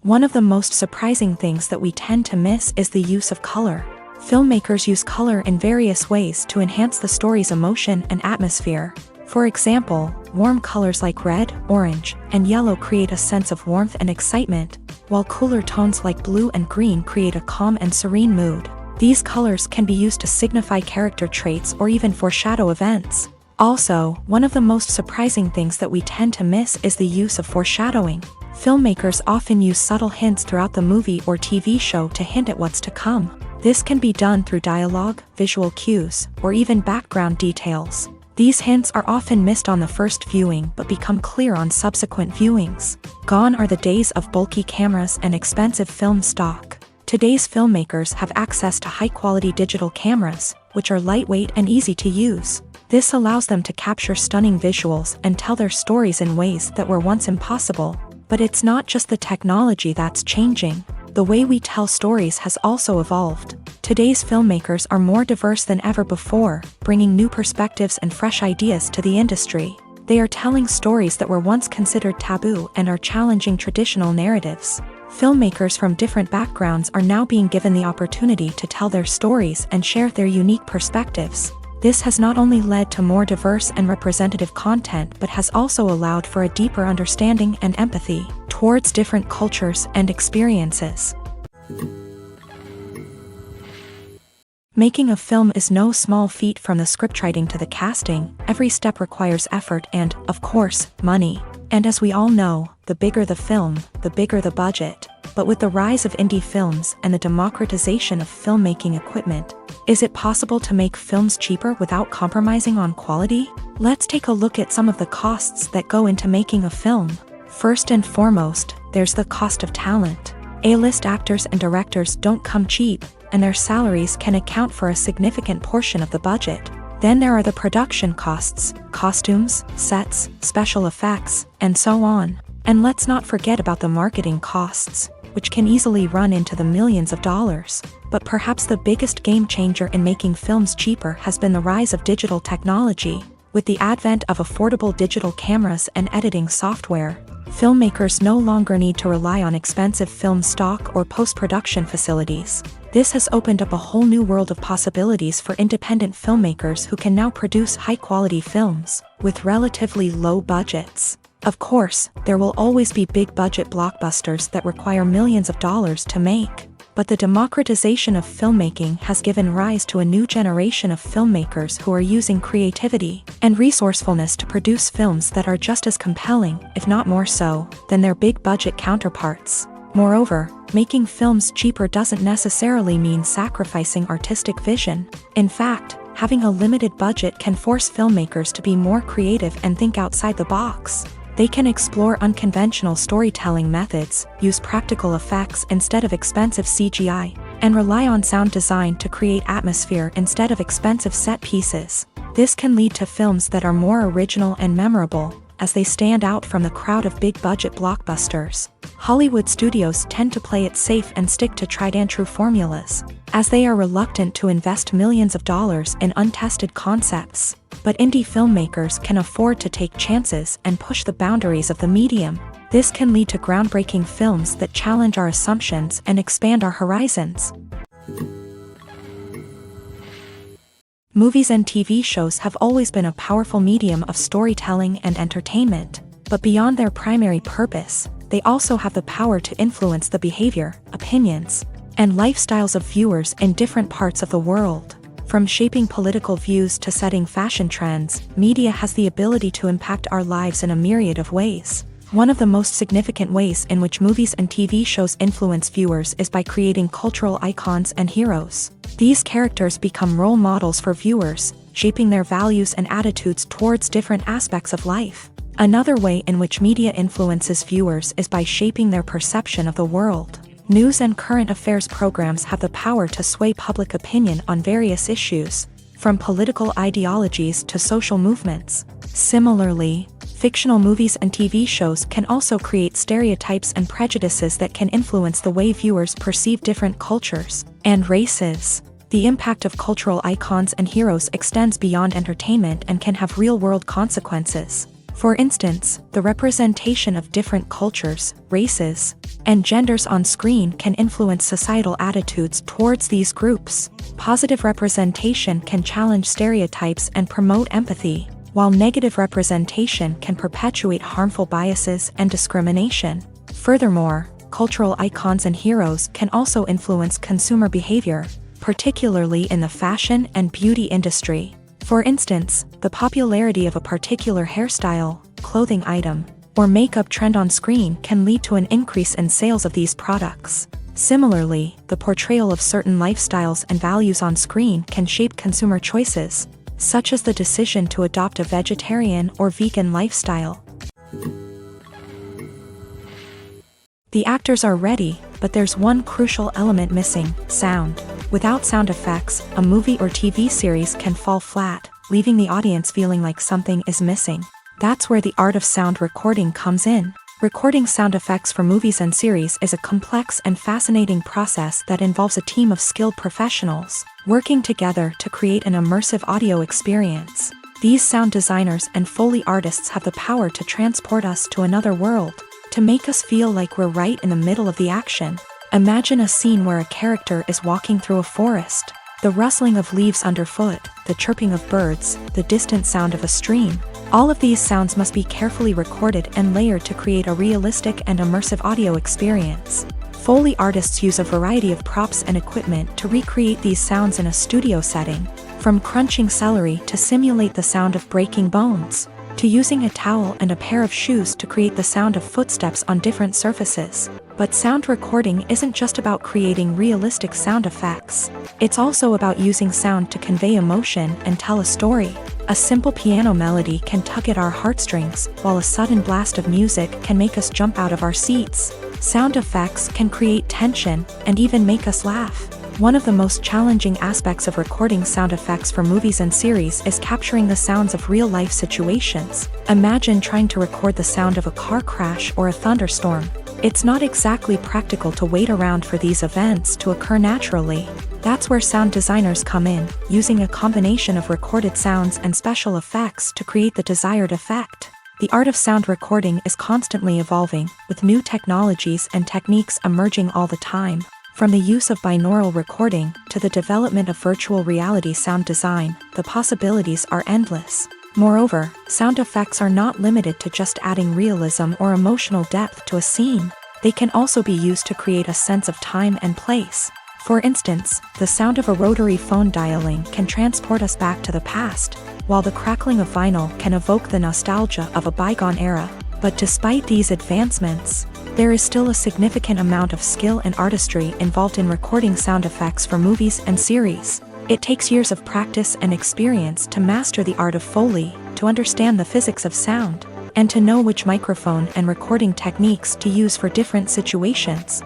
One of the most surprising things that we tend to miss is the use of color. Filmmakers use color in various ways to enhance the story's emotion and atmosphere. For example, warm colors like red, orange, and yellow create a sense of warmth and excitement, while cooler tones like blue and green create a calm and serene mood. These colors can be used to signify character traits or even foreshadow events. Also, one of the most surprising things that we tend to miss is the use of foreshadowing. Filmmakers often use subtle hints throughout the movie or TV show to hint at what's to come. This can be done through dialogue, visual cues, or even background details. These hints are often missed on the first viewing but become clear on subsequent viewings. Gone are the days of bulky cameras and expensive film stock. Today's filmmakers have access to high-quality digital cameras, which are lightweight and easy to use. This allows them to capture stunning visuals and tell their stories in ways that were once impossible. But it's not just the technology that's changing. The way we tell stories has also evolved. Today's filmmakers are more diverse than ever before, bringing new perspectives and fresh ideas to the industry. They are telling stories that were once considered taboo and are challenging traditional narratives. Filmmakers from different backgrounds are now being given the opportunity to tell their stories and share their unique perspectives. This has not only led to more diverse and representative content but has also allowed for a deeper understanding and empathy towards different cultures and experiences. Making a film is no small feat. From the scriptwriting to the casting, every step requires effort and, of course, money. And as we all know, the bigger the film, the bigger the budget. But with the rise of indie films and the democratization of filmmaking equipment, is it possible to make films cheaper without compromising on quality? Let's take a look at some of the costs that go into making a film. First and foremost, there's the cost of talent. A-list actors and directors don't come cheap, and their salaries can account for a significant portion of the budget. Then there are the production costs, costumes, sets, special effects, and so on. And let's not forget about the marketing costs, which can easily run into the millions of dollars. But perhaps the biggest game changer in making films cheaper has been the rise of digital technology. With the advent of affordable digital cameras and editing software, filmmakers no longer need to rely on expensive film stock or post-production facilities. This has opened up a whole new world of possibilities for independent filmmakers who can now produce high-quality films with relatively low budgets. Of course, there will always be big-budget blockbusters that require millions of dollars to make. But the democratization of filmmaking has given rise to a new generation of filmmakers who are using creativity and resourcefulness to produce films that are just as compelling, if not more so, than their big-budget counterparts. Moreover, making films cheaper doesn't necessarily mean sacrificing artistic vision. In fact, having a limited budget can force filmmakers to be more creative and think outside the box. They can explore unconventional storytelling methods, use practical effects instead of expensive CGI, and rely on sound design to create atmosphere instead of expensive set pieces. This can lead to films that are more original and memorable, as they stand out from the crowd of big-budget blockbusters. Hollywood studios tend to play it safe and stick to tried-and-true formulas, as they are reluctant to invest millions of dollars in untested concepts. But indie filmmakers can afford to take chances and push the boundaries of the medium. This can lead to groundbreaking films that challenge our assumptions and expand our horizons. Movies and TV shows have always been a powerful medium of storytelling and entertainment, but beyond their primary purpose, they also have the power to influence the behavior, opinions, and lifestyles of viewers in different parts of the world. From shaping political views to setting fashion trends, media has the ability to impact our lives in a myriad of ways. One of the most significant ways in which movies and TV shows influence viewers is by creating cultural icons and heroes. These characters become role models for viewers, shaping their values and attitudes towards different aspects of life. Another way in which media influences viewers is by shaping their perception of the world. News and current affairs programs have the power to sway public opinion on various issues, from political ideologies to social movements. Similarly, fictional movies and TV shows can also create stereotypes and prejudices that can influence the way viewers perceive different cultures and races. The impact of cultural icons and heroes extends beyond entertainment and can have real-world consequences. For instance, the representation of different cultures, races, and genders on screen can influence societal attitudes towards these groups. Positive representation can challenge stereotypes and promote empathy, while negative representation can perpetuate harmful biases and discrimination. Furthermore, cultural icons and heroes can also influence consumer behavior, particularly in the fashion and beauty industry. For instance, the popularity of a particular hairstyle, clothing item, or makeup trend on screen can lead to an increase in sales of these products. Similarly, the portrayal of certain lifestyles and values on screen can shape consumer choices, such as the decision to adopt a vegetarian or vegan lifestyle. The actors are ready, but there's one crucial element missing: sound. Without sound effects, a movie or TV series can fall flat, leaving the audience feeling like something is missing. That's where the art of sound recording comes in. Recording sound effects for movies and series is a complex and fascinating process that involves a team of skilled professionals working together to create an immersive audio experience. These sound designers and Foley artists have the power to transport us to another world, to make us feel like we're right in the middle of the action. Imagine a scene where a character is walking through a forest. The rustling of leaves underfoot, the chirping of birds, the distant sound of a stream. All of these sounds must be carefully recorded and layered to create a realistic and immersive audio experience. Foley artists use a variety of props and equipment to recreate these sounds in a studio setting, from crunching celery to simulate the sound of breaking bones, to using a towel and a pair of shoes to create the sound of footsteps on different surfaces. But sound recording isn't just about creating realistic sound effects. It's also about using sound to convey emotion and tell a story. A simple piano melody can tug at our heartstrings, while a sudden blast of music can make us jump out of our seats. Sound effects can create tension and even make us laugh. One of the most challenging aspects of recording sound effects for movies and series is capturing the sounds of real-life situations. Imagine trying to record the sound of a car crash or a thunderstorm. It's not exactly practical to wait around for these events to occur naturally. That's where sound designers come in, using a combination of recorded sounds and special effects to create the desired effect. The art of sound recording is constantly evolving, with new technologies and techniques emerging all the time. From the use of binaural recording to the development of virtual reality sound design, the possibilities are endless. Moreover, sound effects are not limited to just adding realism or emotional depth to a scene. They can also be used to create a sense of time and place. For instance, the sound of a rotary phone dialing can transport us back to the past, while the crackling of vinyl can evoke the nostalgia of a bygone era. But despite these advancements, there is still a significant amount of skill and artistry involved in recording sound effects for movies and series. It takes years of practice and experience to master the art of Foley, to understand the physics of sound, and to know which microphone and recording techniques to use for different situations.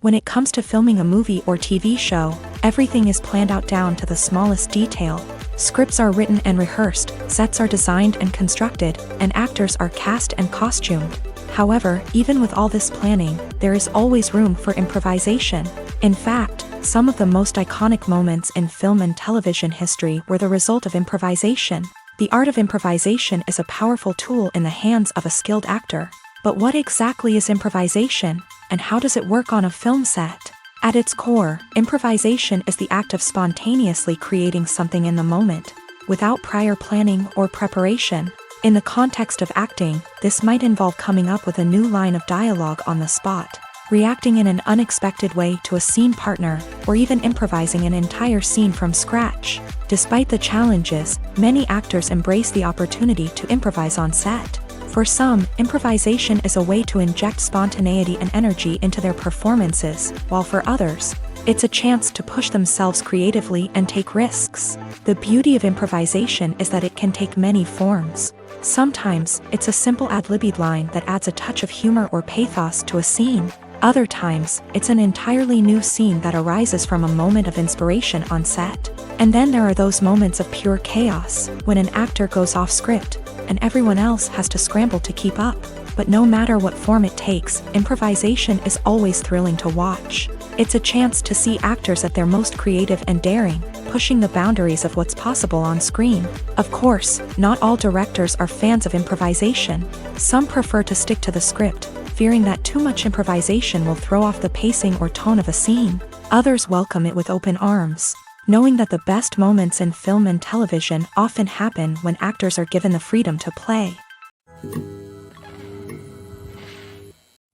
When it comes to filming a movie or TV show, everything is planned out down to the smallest detail. Scripts are written and rehearsed, sets are designed and constructed, and actors are cast and costumed. However, even with all this planning, there is always room for improvisation. In fact, some of the most iconic moments in film and television history were the result of improvisation. The art of improvisation is a powerful tool in the hands of a skilled actor. But what exactly is improvisation, and how does it work on a film set? At its core, improvisation is the act of spontaneously creating something in the moment, without prior planning or preparation. In the context of acting, this might involve coming up with a new line of dialogue on the spot, reacting in an unexpected way to a scene partner, or even improvising an entire scene from scratch. Despite the challenges, many actors embrace the opportunity to improvise on set. For some, improvisation is a way to inject spontaneity and energy into their performances, while for others, it's a chance to push themselves creatively and take risks. The beauty of improvisation is that it can take many forms. Sometimes, it's a simple ad-libbed line that adds a touch of humor or pathos to a scene. Other times, it's an entirely new scene that arises from a moment of inspiration on set. And then there are those moments of pure chaos, when an actor goes off script, and everyone else has to scramble to keep up. But no matter what form it takes, improvisation is always thrilling to watch. It's a chance to see actors at their most creative and daring, pushing the boundaries of what's possible on screen. Of course, not all directors are fans of improvisation. Some prefer to stick to the script, fearing that too much improvisation will throw off the pacing or tone of a scene. Others welcome it with open arms, knowing that the best moments in film and television often happen when actors are given the freedom to play.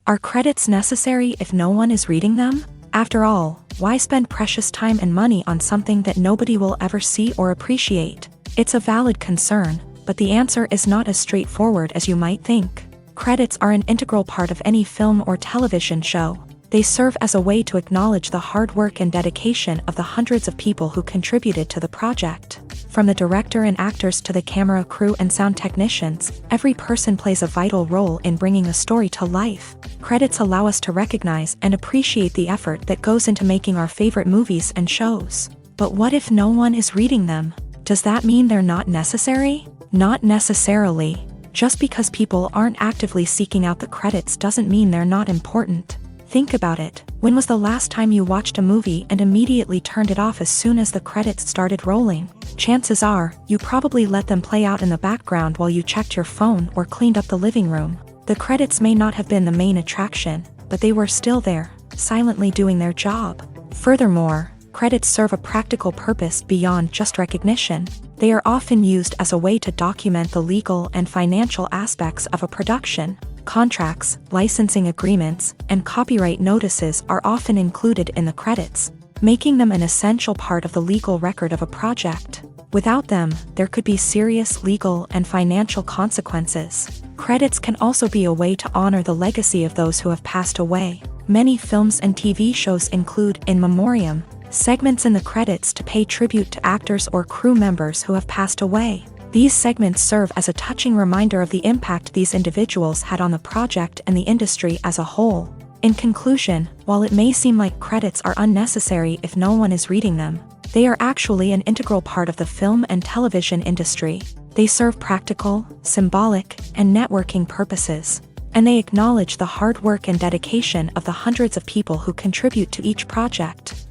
Are credits necessary if no one is reading them? After all, why spend precious time and money on something that nobody will ever see or appreciate? It's a valid concern, but the answer is not as straightforward as you might think. Credits are an integral part of any film or television show. They serve as a way to acknowledge the hard work and dedication of the hundreds of people who contributed to the project. From the director and actors to the camera crew and sound technicians, every person plays a vital role in bringing a story to life. Credits allow us to recognize and appreciate the effort that goes into making our favorite movies and shows. But what if no one is reading them? Does that mean they're not necessary? Not necessarily. Just because people aren't actively seeking out the credits doesn't mean they're not important. Think about it. When was the last time you watched a movie and immediately turned it off as soon as the credits started rolling? Chances are, you probably let them play out in the background while you checked your phone or cleaned up the living room. The credits may not have been the main attraction, but they were still there, silently doing their job. Furthermore, credits serve a practical purpose beyond just recognition. They are often used as a way to document the legal and financial aspects of a production. Contracts, licensing agreements, and copyright notices are often included in the credits, making them an essential part of the legal record of a project. Without them, there could be serious legal and financial consequences. Credits can also be a way to honor the legacy of those who have passed away. Many films and TV shows include in memoriam segments in the credits to pay tribute to actors or crew members who have passed away. These segments serve as a touching reminder of the impact these individuals had on the project and the industry as a whole. In conclusion, while it may seem like credits are unnecessary if no one is reading them, they are actually an integral part of the film and television industry. They serve practical, symbolic, and networking purposes, and they acknowledge the hard work and dedication of the hundreds of people who contribute to each project.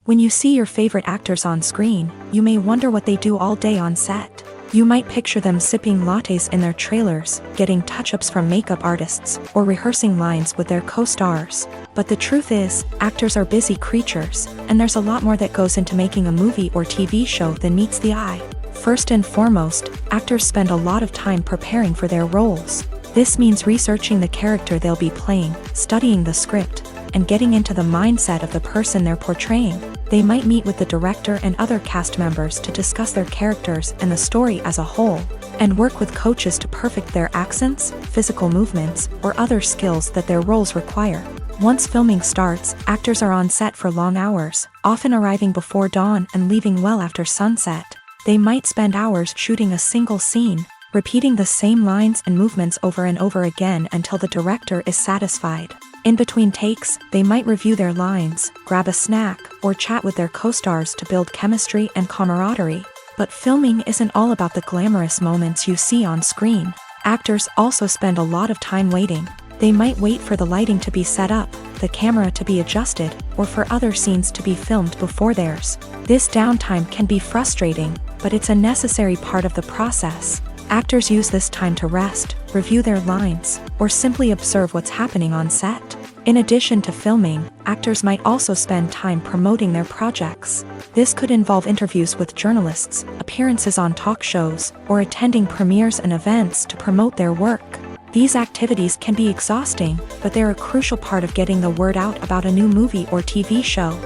When you see your favorite actors on screen, you may wonder what they do all day on set. You might picture them sipping lattes in their trailers, getting touch-ups from makeup artists, or rehearsing lines with their co-stars. But the truth is, actors are busy creatures, and there's a lot more that goes into making a movie or TV show than meets the eye. First and foremost, actors spend a lot of time preparing for their roles. This means researching the character they'll be playing, studying the script, and getting into the mindset of the person they're portraying. They might meet with the director and other cast members to discuss their characters and the story as a whole, and work with coaches to perfect their accents, physical movements, or other skills that their roles require. Once filming starts, actors are on set for long hours, often arriving before dawn and leaving well after sunset. They might spend hours shooting a single scene, repeating the same lines and movements over and over again until the director is satisfied. In between takes, they might review their lines, grab a snack, or chat with their co-stars to build chemistry and camaraderie. But filming isn't all about the glamorous moments you see on screen. Actors also spend a lot of time waiting. They might wait for the lighting to be set up, the camera to be adjusted, or for other scenes to be filmed before theirs. This downtime can be frustrating, but it's a necessary part of the process. Actors use this time to rest, review their lines, or simply observe what's happening on set. In addition to filming, actors might also spend time promoting their projects. This could involve interviews with journalists, appearances on talk shows, or attending premieres and events to promote their work. These activities can be exhausting, but they're a crucial part of getting the word out about a new movie or TV show.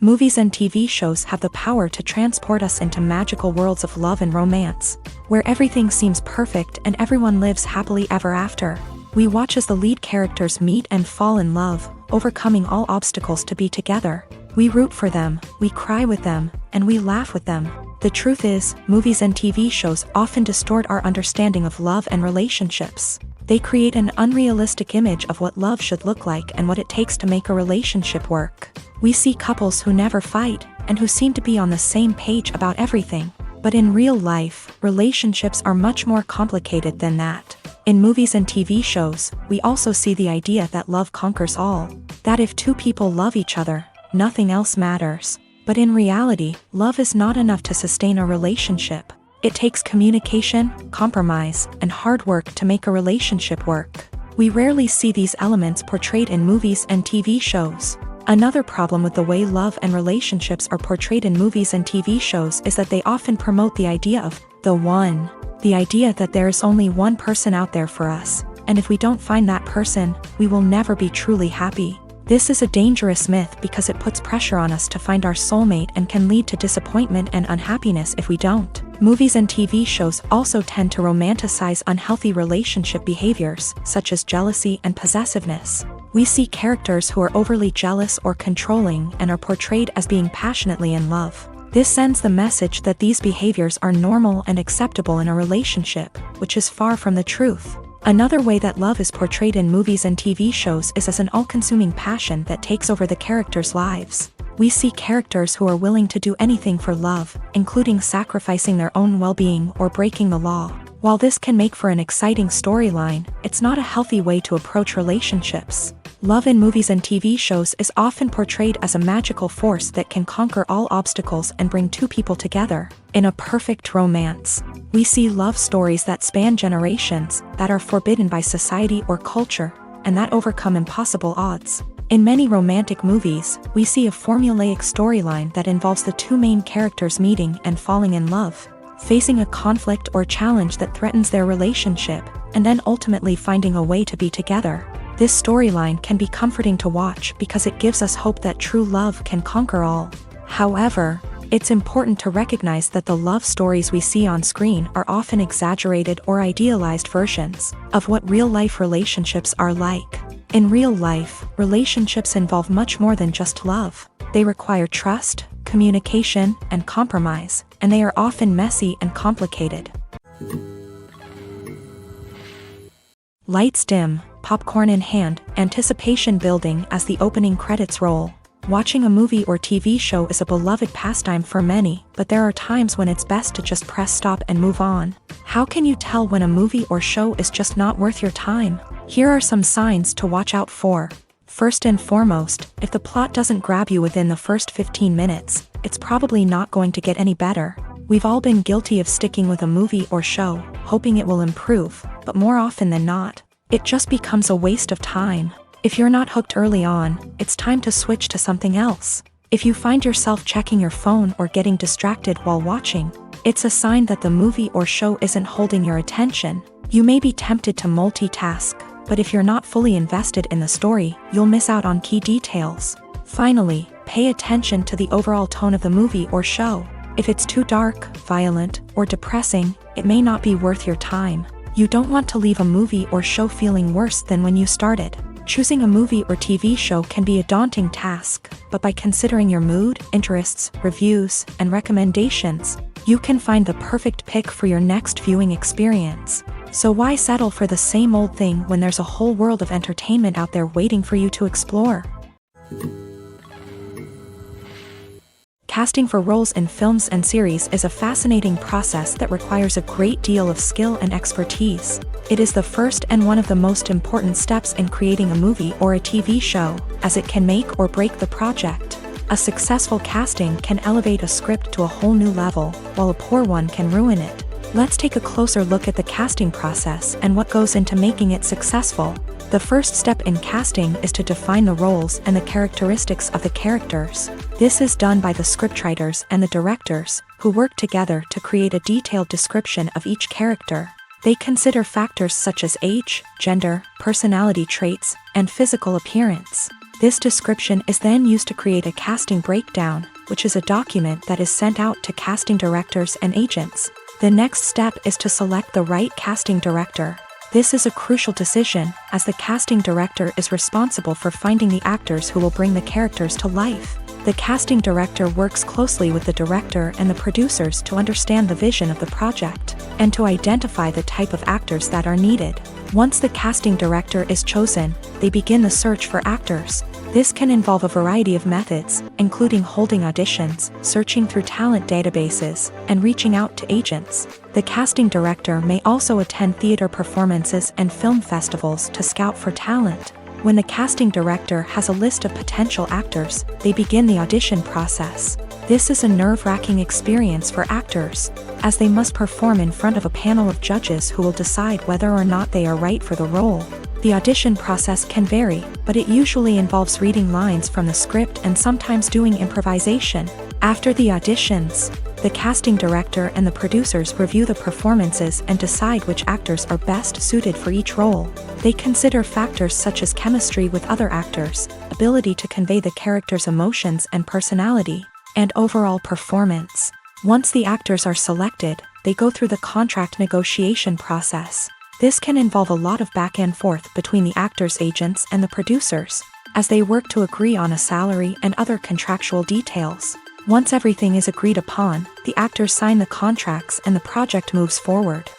Movies and TV shows have the power to transport us into magical worlds of love and romance, where everything seems perfect and everyone lives happily ever after. We watch as the lead characters meet and fall in love, overcoming all obstacles to be together. We root for them, we cry with them, and we laugh with them. The truth is, movies and TV shows often distort our understanding of love and relationships. They create an unrealistic image of what love should look like and what it takes to make a relationship work. We see couples who never fight, and who seem to be on the same page about everything. But in real life, relationships are much more complicated than that. In movies and TV shows, we also see the idea that love conquers all. That if two people love each other, nothing else matters. But in reality, love is not enough to sustain a relationship. It takes communication, compromise, and hard work to make a relationship work. We rarely see these elements portrayed in movies and TV shows. Another problem with the way love and relationships are portrayed in movies and TV shows is that they often promote the idea of the one. The idea that there is only one person out there for us, and if we don't find that person, we will never be truly happy. This is a dangerous myth because it puts pressure on us to find our soulmate and can lead to disappointment and unhappiness if we don't. Movies and TV shows also tend to romanticize unhealthy relationship behaviors, such as jealousy and possessiveness. We see characters who are overly jealous or controlling and are portrayed as being passionately in love. This sends the message that these behaviors are normal and acceptable in a relationship, which is far from the truth. Another way that love is portrayed in movies and TV shows is as an all-consuming passion that takes over the characters' lives. We see characters who are willing to do anything for love, including sacrificing their own well-being or breaking the law. While this can make for an exciting storyline, it's not a healthy way to approach relationships. Love in movies and TV shows is often portrayed as a magical force that can conquer all obstacles and bring two people together in a perfect romance. We see love stories that span generations, that are forbidden by society or culture, and that overcome impossible odds. In many romantic movies, we see a formulaic storyline that involves the two main characters meeting and falling in love, facing a conflict or challenge that threatens their relationship, and then ultimately finding a way to be together. This storyline can be comforting to watch because it gives us hope that true love can conquer all. However, it's important to recognize that the love stories we see on screen are often exaggerated or idealized versions of what real-life relationships are like. In real life, relationships involve much more than just love. They require trust, communication, and compromise, and they are often messy and complicated. Lights dim, popcorn in hand, anticipation building as the opening credits roll. Watching a movie or TV show is a beloved pastime for many, but there are times when it's best to just press stop and move on. How can you tell when a movie or show is just not worth your time? Here are some signs to watch out for. First and foremost, if the plot doesn't grab you within the first 15 minutes, it's probably not going to get any better. We've all been guilty of sticking with a movie or show, hoping it will improve, but more often than not, it just becomes a waste of time. If you're not hooked early on, it's time to switch to something else. If you find yourself checking your phone or getting distracted while watching, it's a sign that the movie or show isn't holding your attention. You may be tempted to multitask, but if you're not fully invested in the story, you'll miss out on key details. Finally, pay attention to the overall tone of the movie or show. If it's too dark, violent, or depressing, it may not be worth your time. You don't want to leave a movie or show feeling worse than when you started. Choosing a movie or TV show can be a daunting task, but by considering your mood, interests, reviews, and recommendations, You can find the perfect pick for your next viewing experience. So why settle for the same old thing when there's a whole world of entertainment out there waiting for you to explore? Casting for roles in films and series is a fascinating process that requires a great deal of skill and expertise. It is the first and one of the most important steps in creating a movie or a TV show, as it can make or break the project. A successful casting can elevate a script to a whole new level, while a poor one can ruin it. Let's take a closer look at the casting process and what goes into making it successful. The first step in casting is to define the roles and the characteristics of the characters. This is done by the scriptwriters and the directors, who work together to create a detailed description of each character. They consider factors such as age, gender, personality traits, and physical appearance. This description is then used to create a casting breakdown, which is a document that is sent out to casting directors and agents. The next step is to select the right casting director. This is a crucial decision, as the casting director is responsible for finding the actors who will bring the characters to life. The casting director works closely with the director and the producers to understand the vision of the project, and to identify the type of actors that are needed. Once the casting director is chosen, they begin the search for actors. This can involve a variety of methods, including holding auditions, searching through talent databases, and reaching out to agents. The casting director may also attend theater performances and film festivals to scout for talent. When the casting director has a list of potential actors, they begin the audition process. This is a nerve-wracking experience for actors, as they must perform in front of a panel of judges who will decide whether or not they are right for the role. The audition process can vary, but it usually involves reading lines from the script and sometimes doing improvisation. After the auditions, the casting director and the producers review the performances and decide which actors are best suited for each role. They consider factors such as chemistry with other actors, ability to convey the character's emotions and personality, and overall performance. Once the actors are selected, they go through the contract negotiation process. This can involve a lot of back and forth between the actors' agents and the producers, as they work to agree on a salary and other contractual details. Once everything is agreed upon, the actors sign the contracts and the project moves forward.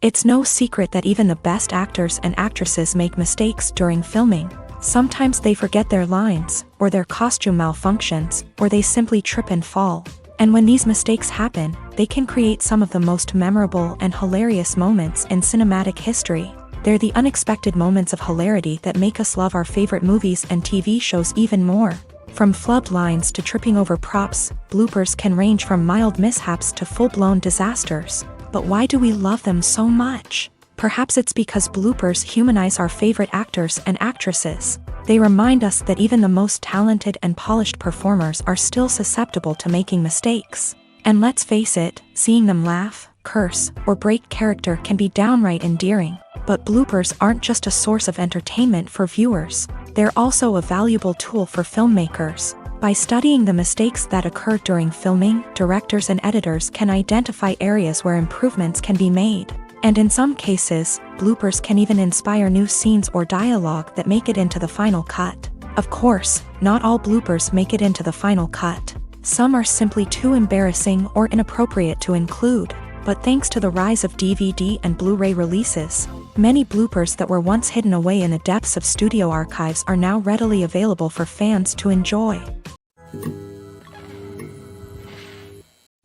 It's no secret that even the best actors and actresses make mistakes during filming. Sometimes they forget their lines, or their costume malfunctions, or they simply trip and fall. And when these mistakes happen, they can create some of the most memorable and hilarious moments in cinematic history. They're the unexpected moments of hilarity that make us love our favorite movies and TV shows even more. From flubbed lines to tripping over props, bloopers can range from mild mishaps to full-blown disasters. But why do we love them so much? Perhaps it's because bloopers humanize our favorite actors and actresses. They remind us that even the most talented and polished performers are still susceptible to making mistakes. And let's face it, seeing them laugh, curse, or break character can be downright endearing. But bloopers aren't just a source of entertainment for viewers. They're also a valuable tool for filmmakers. By studying the mistakes that occur during filming, directors and editors can identify areas where improvements can be made. And in some cases, bloopers can even inspire new scenes or dialogue that make it into the final cut. Of course, not all bloopers make it into the final cut. Some are simply too embarrassing or inappropriate to include. But thanks to the rise of DVD and Blu-ray releases, many bloopers that were once hidden away in the depths of studio archives are now readily available for fans to enjoy.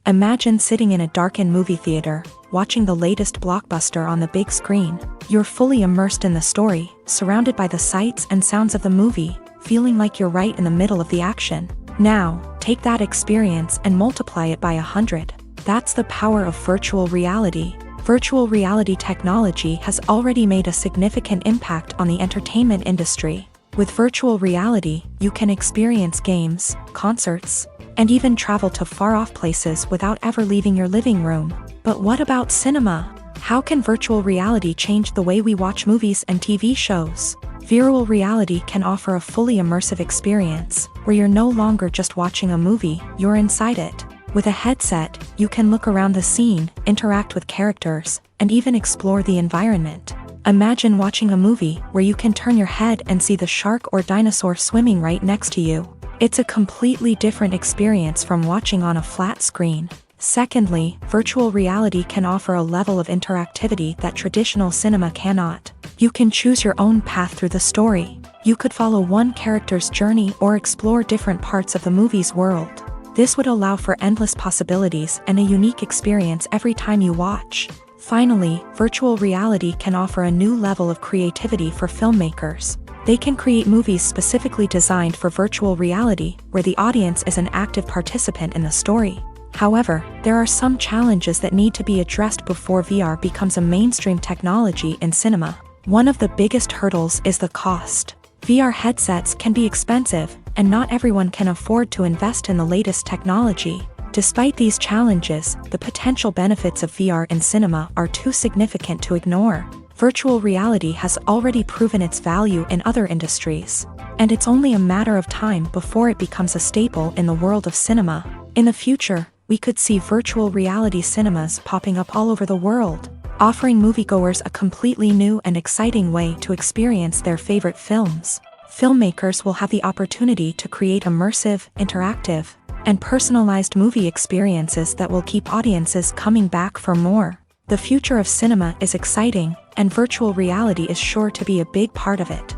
Imagine sitting in a darkened movie theater, watching the latest blockbuster on the big screen. You're fully immersed in the story, surrounded by the sights and sounds of the movie, feeling like you're right in the middle of the action. Now, take that experience and multiply it by 100. That's the power of virtual reality. Virtual reality technology has already made a significant impact on the entertainment industry. With virtual reality, you can experience games, concerts, and even travel to far-off places without ever leaving your living room. But what about cinema? How can virtual reality change the way we watch movies and TV shows? Virtual reality can offer a fully immersive experience, where you're no longer just watching a movie, you're inside it. With a headset, you can look around the scene, interact with characters, and even explore the environment. Imagine watching a movie where you can turn your head and see the shark or dinosaur swimming right next to you. It's a completely different experience from watching on a flat screen. Secondly, virtual reality can offer a level of interactivity that traditional cinema cannot. You can choose your own path through the story. You could follow one character's journey or explore different parts of the movie's world. This would allow for endless possibilities and a unique experience every time you watch. Finally, virtual reality can offer a new level of creativity for filmmakers. They can create movies specifically designed for virtual reality, where the audience is an active participant in the story. However, there are some challenges that need to be addressed before VR becomes a mainstream technology in cinema. One of the biggest hurdles is the cost. VR headsets can be expensive, and not everyone can afford to invest in the latest technology. Despite these challenges, the potential benefits of VR in cinema are too significant to ignore. Virtual reality has already proven its value in other industries, and it's only a matter of time before it becomes a staple in the world of cinema. In the future, we could see virtual reality cinemas popping up all over the world, offering moviegoers a completely new and exciting way to experience their favorite films. Filmmakers will have the opportunity to create immersive, interactive, and personalized movie experiences that will keep audiences coming back for more. The future of cinema is exciting, and virtual reality is sure to be a big part of it.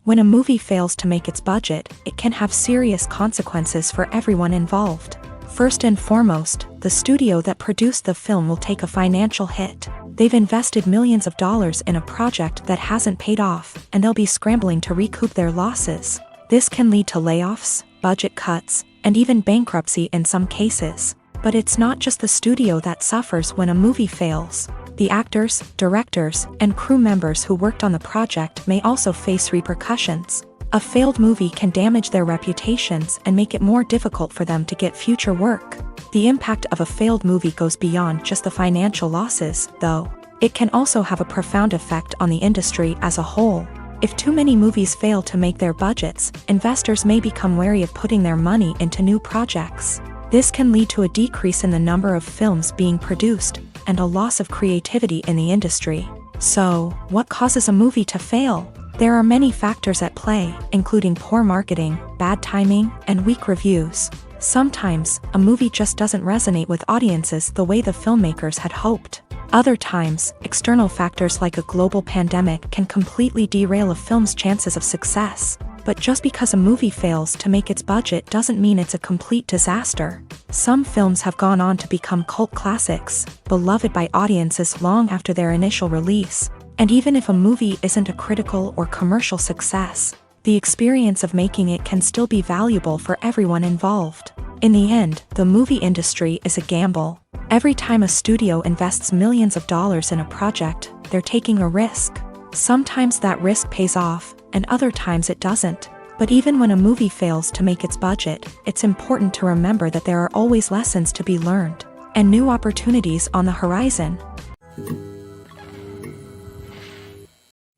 When a movie fails to make its budget, it can have serious consequences for everyone involved. First and foremost, the studio that produced the film will take a financial hit. They've invested millions of dollars in a project that hasn't paid off, and they'll be scrambling to recoup their losses. This can lead to layoffs, budget cuts, and even bankruptcy in some cases. But it's not just the studio that suffers when a movie fails. The actors, directors, and crew members who worked on the project may also face repercussions. A failed movie can damage their reputations and make it more difficult for them to get future work. The impact of a failed movie goes beyond just the financial losses, though. It can also have a profound effect on the industry as a whole. If too many movies fail to make their budgets, investors may become wary of putting their money into new projects. This can lead to a decrease in the number of films being produced, and a loss of creativity in the industry. So, what causes a movie to fail? There are many factors at play, including poor marketing, bad timing, and weak reviews. Sometimes, a movie just doesn't resonate with audiences the way the filmmakers had hoped. Other times, external factors like a global pandemic can completely derail a film's chances of success. But just because a movie fails to make its budget doesn't mean it's a complete disaster. Some films have gone on to become cult classics, beloved by audiences long after their initial release. And even if a movie isn't a critical or commercial success, the experience of making it can still be valuable for everyone involved. In the end, the movie industry is a gamble. Every time a studio invests millions of dollars in a project, they're taking a risk. Sometimes that risk pays off, and other times it doesn't. But even when a movie fails to make its budget, it's important to remember that there are always lessons to be learned, and new opportunities on the horizon.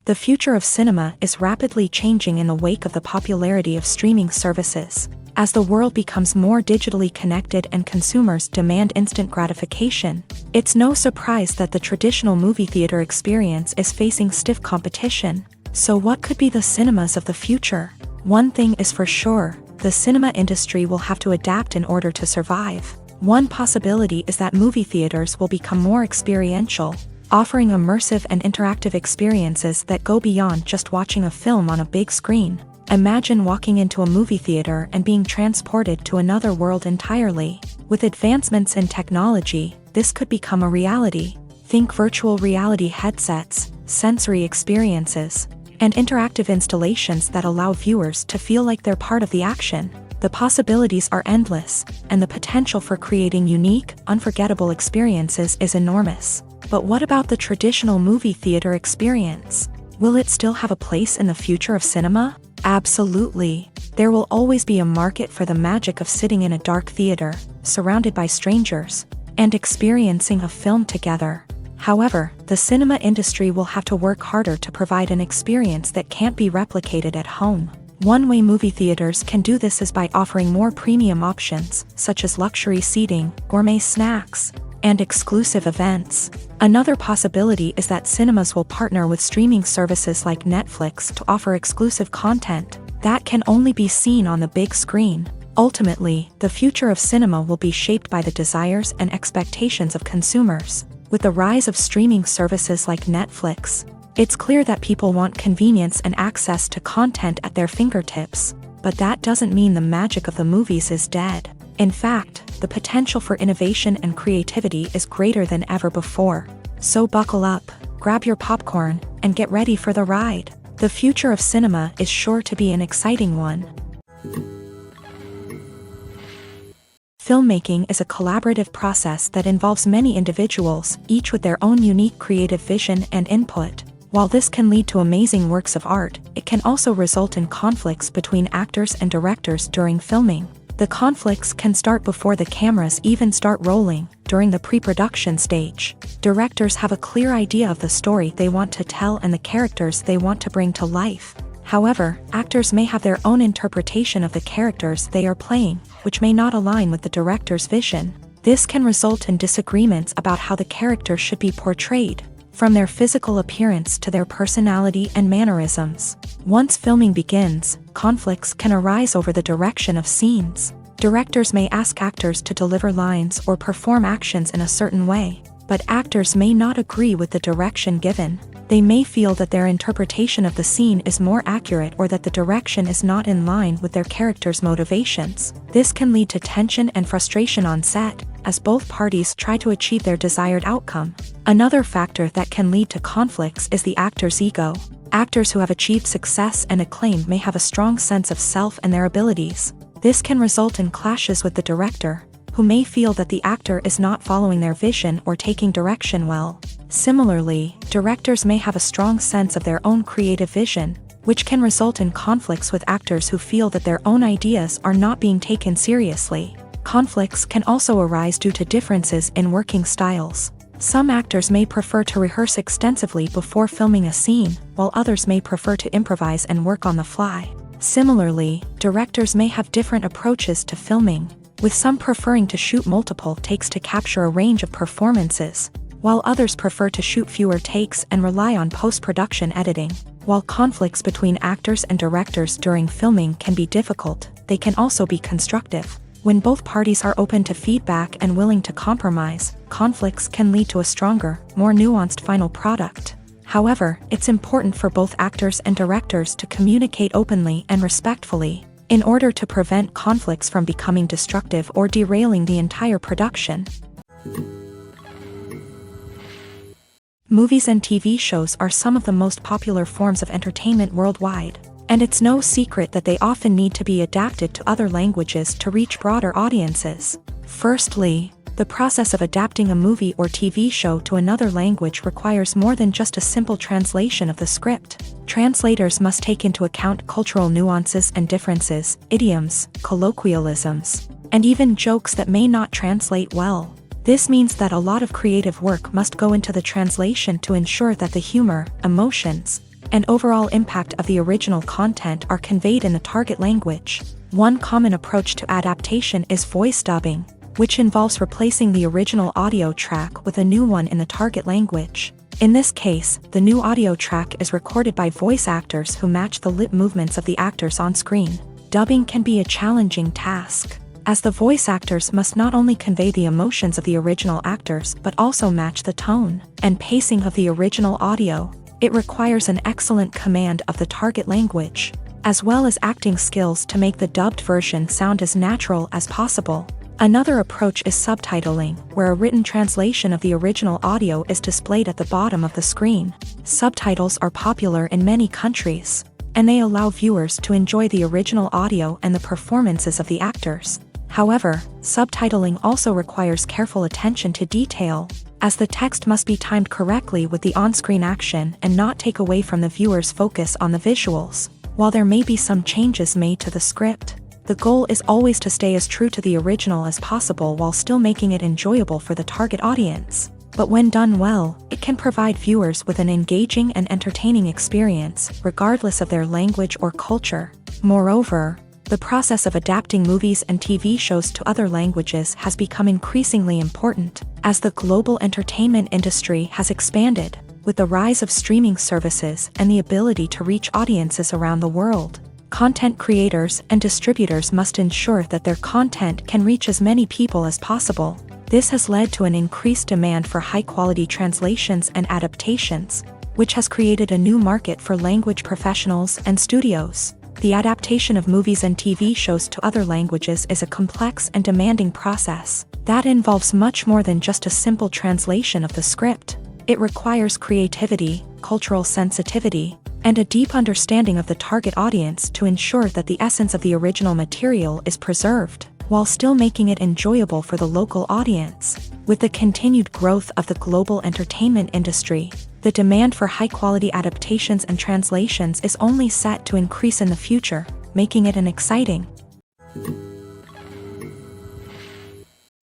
The future of cinema is rapidly changing in the wake of the popularity of streaming services. As the world becomes more digitally connected and consumers demand instant gratification, it's no surprise that the traditional movie theater experience is facing stiff competition. So what could be the cinemas of the future? One thing is for sure, the cinema industry will have to adapt in order to survive. One possibility is that movie theaters will become more experiential, offering immersive and interactive experiences that go beyond just watching a film on a big screen. Imagine walking into a movie theater and being transported to another world entirely. With advancements in technology, this could become a reality. Think virtual reality headsets, sensory experiences, and interactive installations that allow viewers to feel like they're part of the action. The possibilities are endless, and the potential for creating unique, unforgettable experiences is enormous. But what about the traditional movie theater experience? Will it still have a place in the future of cinema? Absolutely. There will always be a market for the magic of sitting in a dark theater, surrounded by strangers, and experiencing a film together. However, the cinema industry will have to work harder to provide an experience that can't be replicated at home. One way movie theaters can do this is by offering more premium options, such as luxury seating, gourmet snacks, and exclusive events. Another possibility is that cinemas will partner with streaming services like Netflix to offer exclusive content that can only be seen on the big screen. Ultimately, the future of cinema will be shaped by the desires and expectations of consumers. With the rise of streaming services like Netflix, it's clear that people want convenience and access to content at their fingertips. But that doesn't mean the magic of the movies is dead. In fact, the potential for innovation and creativity is greater than ever before. So buckle up, grab your popcorn, and get ready for the ride. The future of cinema is sure to be an exciting one. Filmmaking is a collaborative process that involves many individuals, each with their own unique creative vision and input. While this can lead to amazing works of art, it can also result in conflicts between actors and directors during filming. The conflicts can start before the cameras even start rolling, during the pre-production stage. Directors have a clear idea of the story they want to tell and the characters they want to bring to life. However, actors may have their own interpretation of the characters they are playing, which may not align with the director's vision. This can result in disagreements about how the character should be portrayed, from their physical appearance to their personality and mannerisms. Once filming begins, conflicts can arise over the direction of scenes. Directors may ask actors to deliver lines or perform actions in a certain way, but actors may not agree with the direction given. They may feel that their interpretation of the scene is more accurate or that the direction is not in line with their character's motivations. This can lead to tension and frustration on set, as both parties try to achieve their desired outcome. Another factor that can lead to conflicts is the actor's ego. Actors who have achieved success and acclaim may have a strong sense of self and their abilities. This can result in clashes with the director, who may feel that the actor is not following their vision or taking direction well. Similarly, directors may have a strong sense of their own creative vision, which can result in conflicts with actors who feel that their own ideas are not being taken seriously. Conflicts can also arise due to differences in working styles. Some actors may prefer to rehearse extensively before filming a scene, while others may prefer to improvise and work on the fly. Similarly, directors may have different approaches to filming, with some preferring to shoot multiple takes to capture a range of performances, while others prefer to shoot fewer takes and rely on post-production editing. While conflicts between actors and directors during filming can be difficult, they can also be constructive. When both parties are open to feedback and willing to compromise, conflicts can lead to a stronger, more nuanced final product. However, it's important for both actors and directors to communicate openly and respectfully, in order to prevent conflicts from becoming destructive or derailing the entire production. Movies and TV shows are some of the most popular forms of entertainment worldwide, and it's no secret that they often need to be adapted to other languages to reach broader audiences. Firstly, the process of adapting a movie or TV show to another language requires more than just a simple translation of the script. Translators must take into account cultural nuances and differences, idioms, colloquialisms, and even jokes that may not translate well. This means that a lot of creative work must go into the translation to ensure that the humor, emotions, and overall impact of the original content are conveyed in the target language. One common approach to adaptation is voice dubbing, which involves replacing the original audio track with a new one in the target language. In this case, the new audio track is recorded by voice actors who match the lip movements of the actors on screen. Dubbing can be a challenging task, as the voice actors must not only convey the emotions of the original actors but also match the tone and pacing of the original audio. It requires an excellent command of the target language, as well as acting skills to make the dubbed version sound as natural as possible. Another approach is subtitling, where a written translation of the original audio is displayed at the bottom of the screen. Subtitles are popular in many countries, and they allow viewers to enjoy the original audio and the performances of the actors. However, subtitling also requires careful attention to detail, as the text must be timed correctly with the on-screen action and not take away from the viewer's focus on the visuals. While there may be some changes made to the script, the goal is always to stay as true to the original as possible while still making it enjoyable for the target audience. But when done well, it can provide viewers with an engaging and entertaining experience, regardless of their language or culture. Moreover, The process of adapting movies and TV shows to other languages has become increasingly important as the global entertainment industry has expanded, with the rise of streaming services and the ability to reach audiences around the world. Content creators and distributors must ensure that their content can reach as many people as possible. This has led to an increased demand for high-quality translations and adaptations, which has created a new market for language professionals and studios. The adaptation of movies and TV shows to other languages is a complex and demanding process that involves much more than just a simple translation of the script. It requires creativity, cultural sensitivity, and a deep understanding of the target audience to ensure that the essence of the original material is preserved, while still making it enjoyable for the local audience. With the continued growth of the global entertainment industry, the demand for high-quality adaptations and translations is only set to increase in the future, making it an exciting.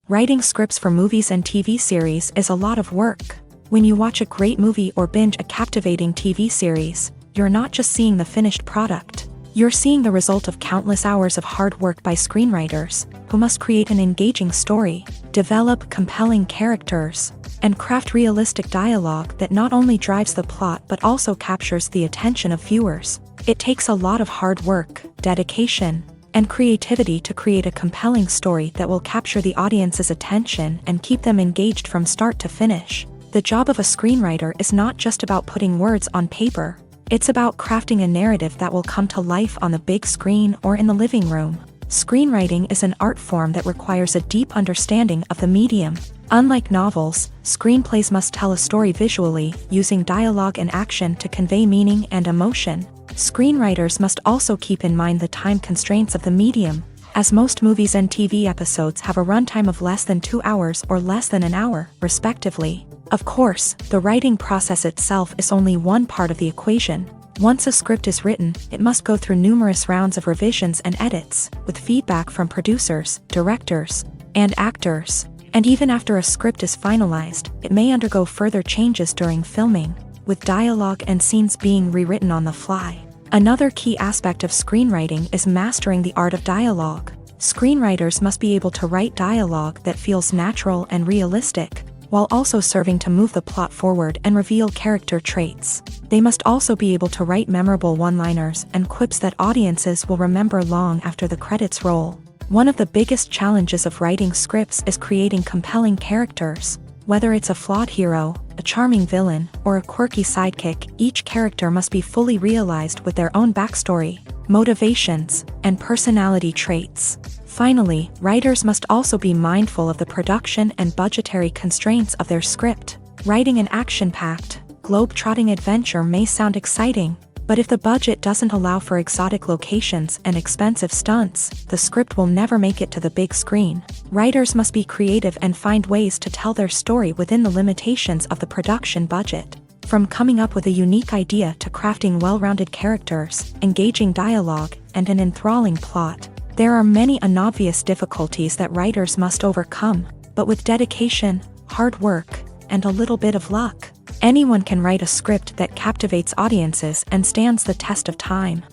Writing scripts for movies and TV series is a lot of work. When you watch a great movie or binge a captivating TV series, you're not just seeing the finished product. You're seeing the result of countless hours of hard work by screenwriters, who must create an engaging story, develop compelling characters, and craft realistic dialogue that not only drives the plot but also captures the attention of viewers. It takes a lot of hard work, dedication, and creativity to create a compelling story that will capture the audience's attention and keep them engaged from start to finish. The job of a screenwriter is not just about putting words on paper. It's about crafting a narrative that will come to life on the big screen or in the living room. Screenwriting is an art form that requires a deep understanding of the medium. Unlike novels, screenplays must tell a story visually, using dialogue and action to convey meaning and emotion. Screenwriters must also keep in mind the time constraints of the medium, as most movies and TV episodes have a runtime of less than 2 hours or less than an hour, respectively. Of course, the writing process itself is only one part of the equation. Once a script is written, it must go through numerous rounds of revisions and edits, with feedback from producers, directors, and actors. And even after a script is finalized, it may undergo further changes during filming, with dialogue and scenes being rewritten on the fly. Another key aspect of screenwriting is mastering the art of dialogue. Screenwriters must be able to write dialogue that feels natural and realistic, while also serving to move the plot forward and reveal character traits. They must also be able to write memorable one-liners and quips that audiences will remember long after the credits roll. One of the biggest challenges of writing scripts is creating compelling characters. Whether it's a flawed hero, a charming villain, or a quirky sidekick, each character must be fully realized with their own backstory, motivations, and personality traits. Finally, writers must also be mindful of the production and budgetary constraints of their script. Writing an action-packed, globe-trotting adventure may sound exciting, but if the budget doesn't allow for exotic locations and expensive stunts, the script will never make it to the big screen. Writers must be creative and find ways to tell their story within the limitations of the production budget. From coming up with a unique idea to crafting well-rounded characters, engaging dialogue, and an enthralling plot, there are many unobvious difficulties that writers must overcome, but with dedication, hard work, and a little bit of luck, anyone can write a script that captivates audiences and stands the test of time.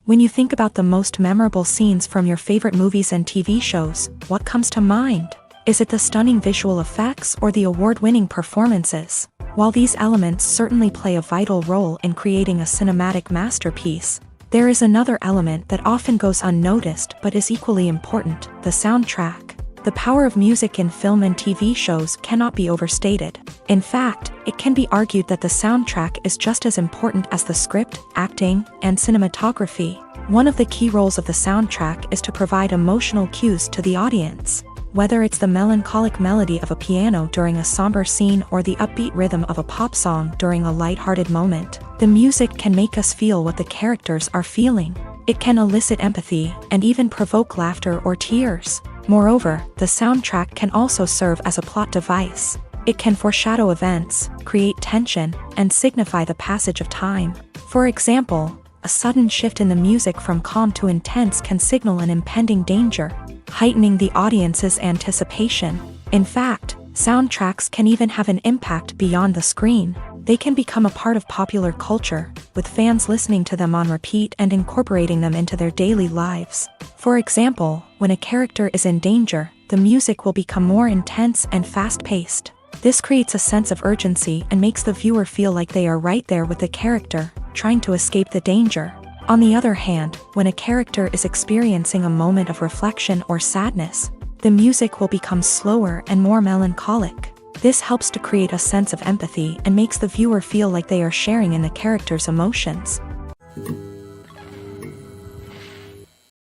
When you think about the most memorable scenes from your favorite movies and TV shows, what comes to mind? Is it the stunning visual effects or the award-winning performances? While these elements certainly play a vital role in creating a cinematic masterpiece, there is another element that often goes unnoticed but is equally important: the soundtrack. The power of music in film and TV shows cannot be overstated. In fact, it can be argued that the soundtrack is just as important as the script, acting, and cinematography. One of the key roles of the soundtrack is to provide emotional cues to the audience. Whether it's the melancholic melody of a piano during a somber scene or the upbeat rhythm of a pop song during a light-hearted moment, the music can make us feel what the characters are feeling. It can elicit empathy and even provoke laughter or tears. Moreover, the soundtrack can also serve as a plot device. It can foreshadow events, create tension, and signify the passage of time. For example, a sudden shift in the music from calm to intense can signal an impending danger, heightening the audience's anticipation. In fact, soundtracks can even have an impact beyond the screen. They can become a part of popular culture, with fans listening to them on repeat and incorporating them into their daily lives. For example, when a character is in danger, the music will become more intense and fast-paced. This creates a sense of urgency and makes the viewer feel like they are right there with the character, trying to escape the danger. On the other hand, when a character is experiencing a moment of reflection or sadness, the music will become slower and more melancholic. This helps to create a sense of empathy and makes the viewer feel like they are sharing in the character's emotions.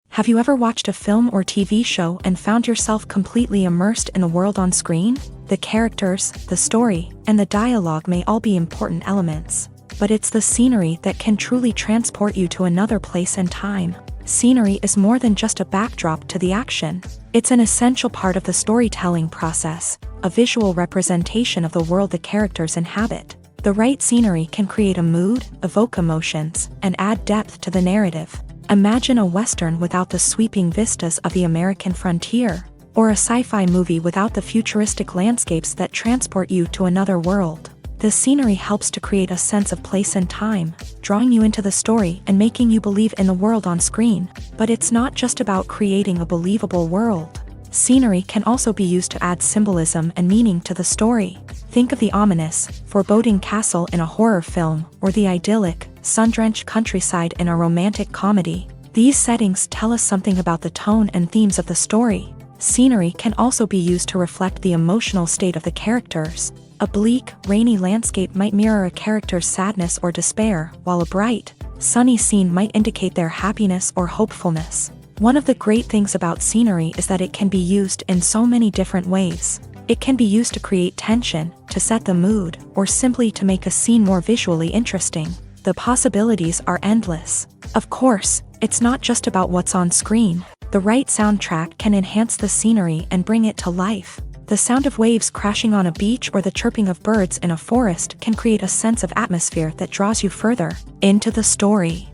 Have you ever watched a film or TV show and found yourself completely immersed in the world on screen? The characters, the story, and the dialogue may all be important elements, but it's the scenery that can truly transport you to another place and time. Scenery is more than just a backdrop to the action. It's an essential part of the storytelling process, a visual representation of the world the characters inhabit. The right scenery can create a mood, evoke emotions, and add depth to the narrative. Imagine a Western without the sweeping vistas of the American frontier, or a sci-fi movie without the futuristic landscapes that transport you to another world. The scenery helps to create a sense of place and time, drawing you into the story and making you believe in the world on screen. But it's not just about creating a believable world. Scenery can also be used to add symbolism and meaning to the story. Think of the ominous, foreboding castle in a horror film, or the idyllic, sun-drenched countryside in a romantic comedy. These settings tell us something about the tone and themes of the story. Scenery can also be used to reflect the emotional state of the characters. A bleak, rainy landscape might mirror a character's sadness or despair, while a bright, sunny scene might indicate their happiness or hopefulness. One of the great things about scenery is that it can be used in so many different ways. It can be used to create tension, to set the mood, or simply to make a scene more visually interesting. The possibilities are endless. Of course, it's not just about what's on screen. The right soundtrack can enhance the scenery and bring it to life. The sound of waves crashing on a beach or the chirping of birds in a forest can create a sense of atmosphere that draws you further into the story.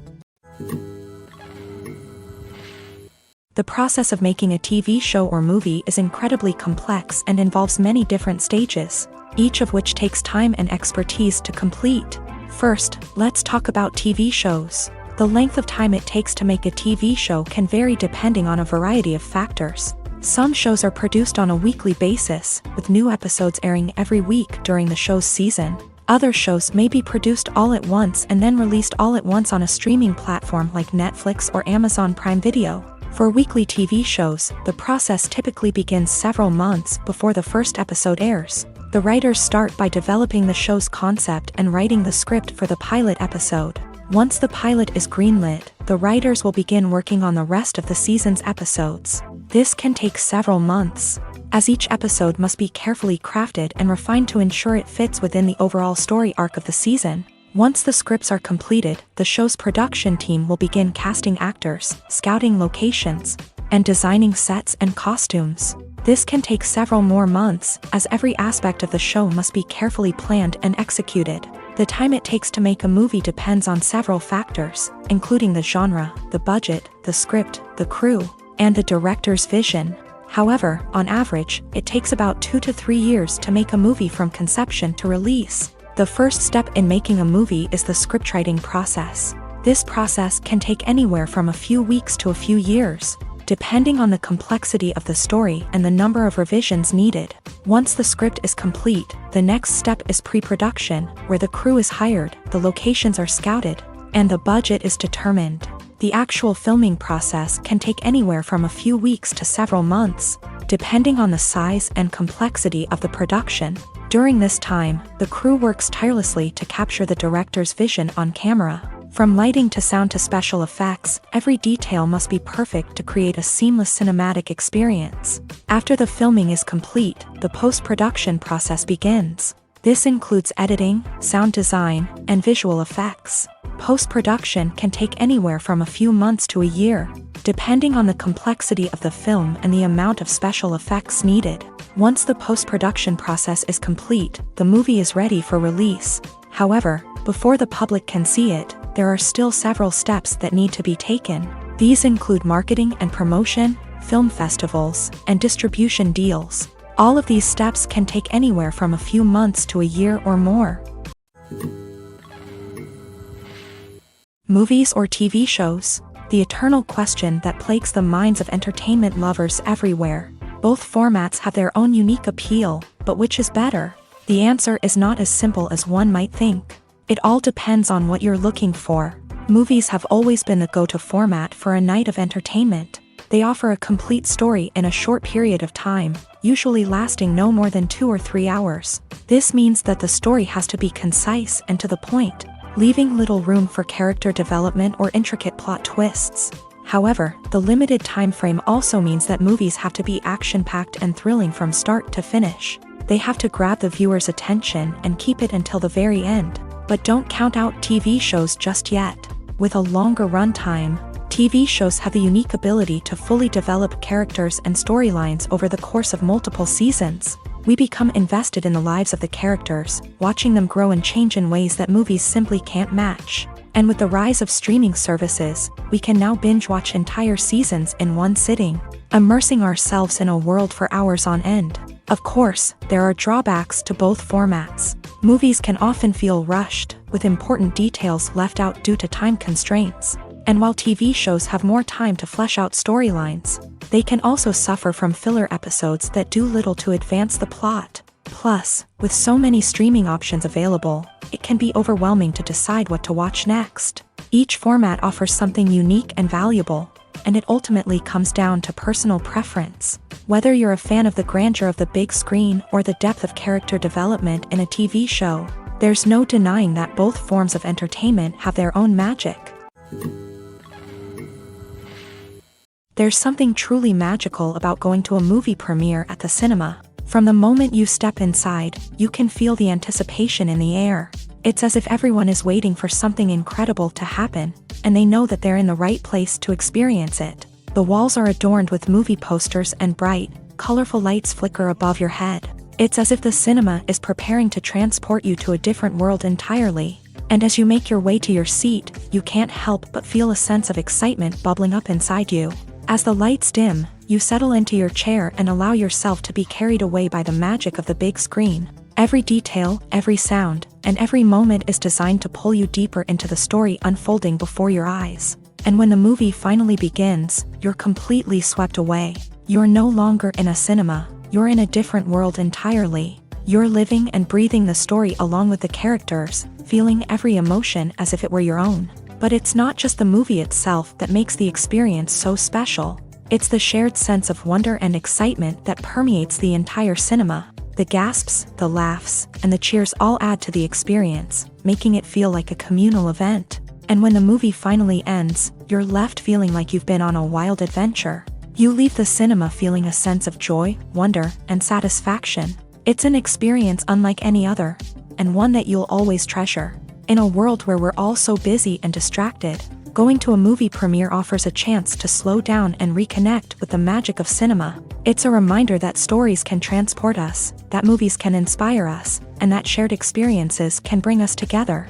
The process of making a TV show or movie is incredibly complex and involves many different stages, each of which takes time and expertise to complete. First, let's talk about TV shows. The length of time it takes to make a TV show can vary depending on a variety of factors. Some shows are produced on a weekly basis, with new episodes airing every week during the show's season. Other shows may be produced all at once and then released all at once on a streaming platform like Netflix or Amazon Prime Video. For weekly TV shows, the process typically begins several months before the first episode airs. The writers start by developing the show's concept and writing the script for the pilot episode. Once the pilot is greenlit, the writers will begin working on the rest of the season's episodes. This can take several months, as each episode must be carefully crafted and refined to ensure it fits within the overall story arc of the season. Once the scripts are completed, the show's production team will begin casting actors, scouting locations, and designing sets and costumes. This can take several more months, as every aspect of the show must be carefully planned and executed. The time it takes to make a movie depends on several factors, including the genre, the budget, the script, the crew, and the director's vision. However, on average, it takes about 2 to 3 years to make a movie from conception to release. The first step in making a movie is the scriptwriting process. This process can take anywhere from a few weeks to a few years, depending on the complexity of the story and the number of revisions needed. Once the script is complete, the next step is pre-production, where the crew is hired, the locations are scouted, and the budget is determined. The actual filming process can take anywhere from a few weeks to several months, depending on the size and complexity of the production. During this time, the crew works tirelessly to capture the director's vision on camera. From lighting to sound to special effects, every detail must be perfect to create a seamless cinematic experience. After the filming is complete, the post-production process begins. This includes editing, sound design, and visual effects. Post-production can take anywhere from a few months to a year, depending on the complexity of the film and the amount of special effects needed. Once the post-production process is complete, the movie is ready for release. However, before the public can see it, there are still several steps that need to be taken. These include marketing and promotion, film festivals, and distribution deals. All of these steps can take anywhere from a few months to a year or more. Movies or TV shows? The eternal question that plagues the minds of entertainment lovers everywhere. Both formats have their own unique appeal, but which is better? The answer is not as simple as one might think. It all depends on what you're looking for. Movies have always been the go-to format for a night of entertainment. They offer a complete story in a short period of time, usually lasting no more than 2 or 3 hours. This means that the story has to be concise and to the point, leaving little room for character development or intricate plot twists. However, the limited time frame also means that movies have to be action-packed and thrilling from start to finish. They have to grab the viewer's attention and keep it until the very end. But don't count out TV shows just yet. With a longer runtime, TV shows have the unique ability to fully develop characters and storylines over the course of multiple seasons. We become invested in the lives of the characters, watching them grow and change in ways that movies simply can't match. And with the rise of streaming services, we can now binge-watch entire seasons in one sitting, immersing ourselves in a world for hours on end. Of course, there are drawbacks to both formats. Movies can often feel rushed, with important details left out due to time constraints. And while TV shows have more time to flesh out storylines, they can also suffer from filler episodes that do little to advance the plot. Plus, with so many streaming options available, it can be overwhelming to decide what to watch next. Each format offers something unique and valuable, and it ultimately comes down to personal preference. Whether you're a fan of the grandeur of the big screen or the depth of character development in a TV show, there's no denying that both forms of entertainment have their own magic. There's something truly magical about going to a movie premiere at the cinema. From the moment you step inside, you can feel the anticipation in the air. It's as if everyone is waiting for something incredible to happen, and they know that they're in the right place to experience it. The walls are adorned with movie posters and bright, colorful lights flicker above your head. It's as if the cinema is preparing to transport you to a different world entirely. And as you make your way to your seat, you can't help but feel a sense of excitement bubbling up inside you. As the lights dim, you settle into your chair and allow yourself to be carried away by the magic of the big screen. Every detail, every sound, and every moment is designed to pull you deeper into the story unfolding before your eyes. And when the movie finally begins, you're completely swept away. You're no longer in a cinema, you're in a different world entirely. You're living and breathing the story along with the characters, feeling every emotion as if it were your own. But it's not just the movie itself that makes the experience so special. It's the shared sense of wonder and excitement that permeates the entire cinema. The gasps, the laughs, and the cheers all add to the experience, making it feel like a communal event. And when the movie finally ends, you're left feeling like you've been on a wild adventure. You leave the cinema feeling a sense of joy, wonder, and satisfaction. It's an experience unlike any other, and one that you'll always treasure. In a world where we're all so busy and distracted, going to a movie premiere offers a chance to slow down and reconnect with the magic of cinema. It's a reminder that stories can transport us, that movies can inspire us, and that shared experiences can bring us together.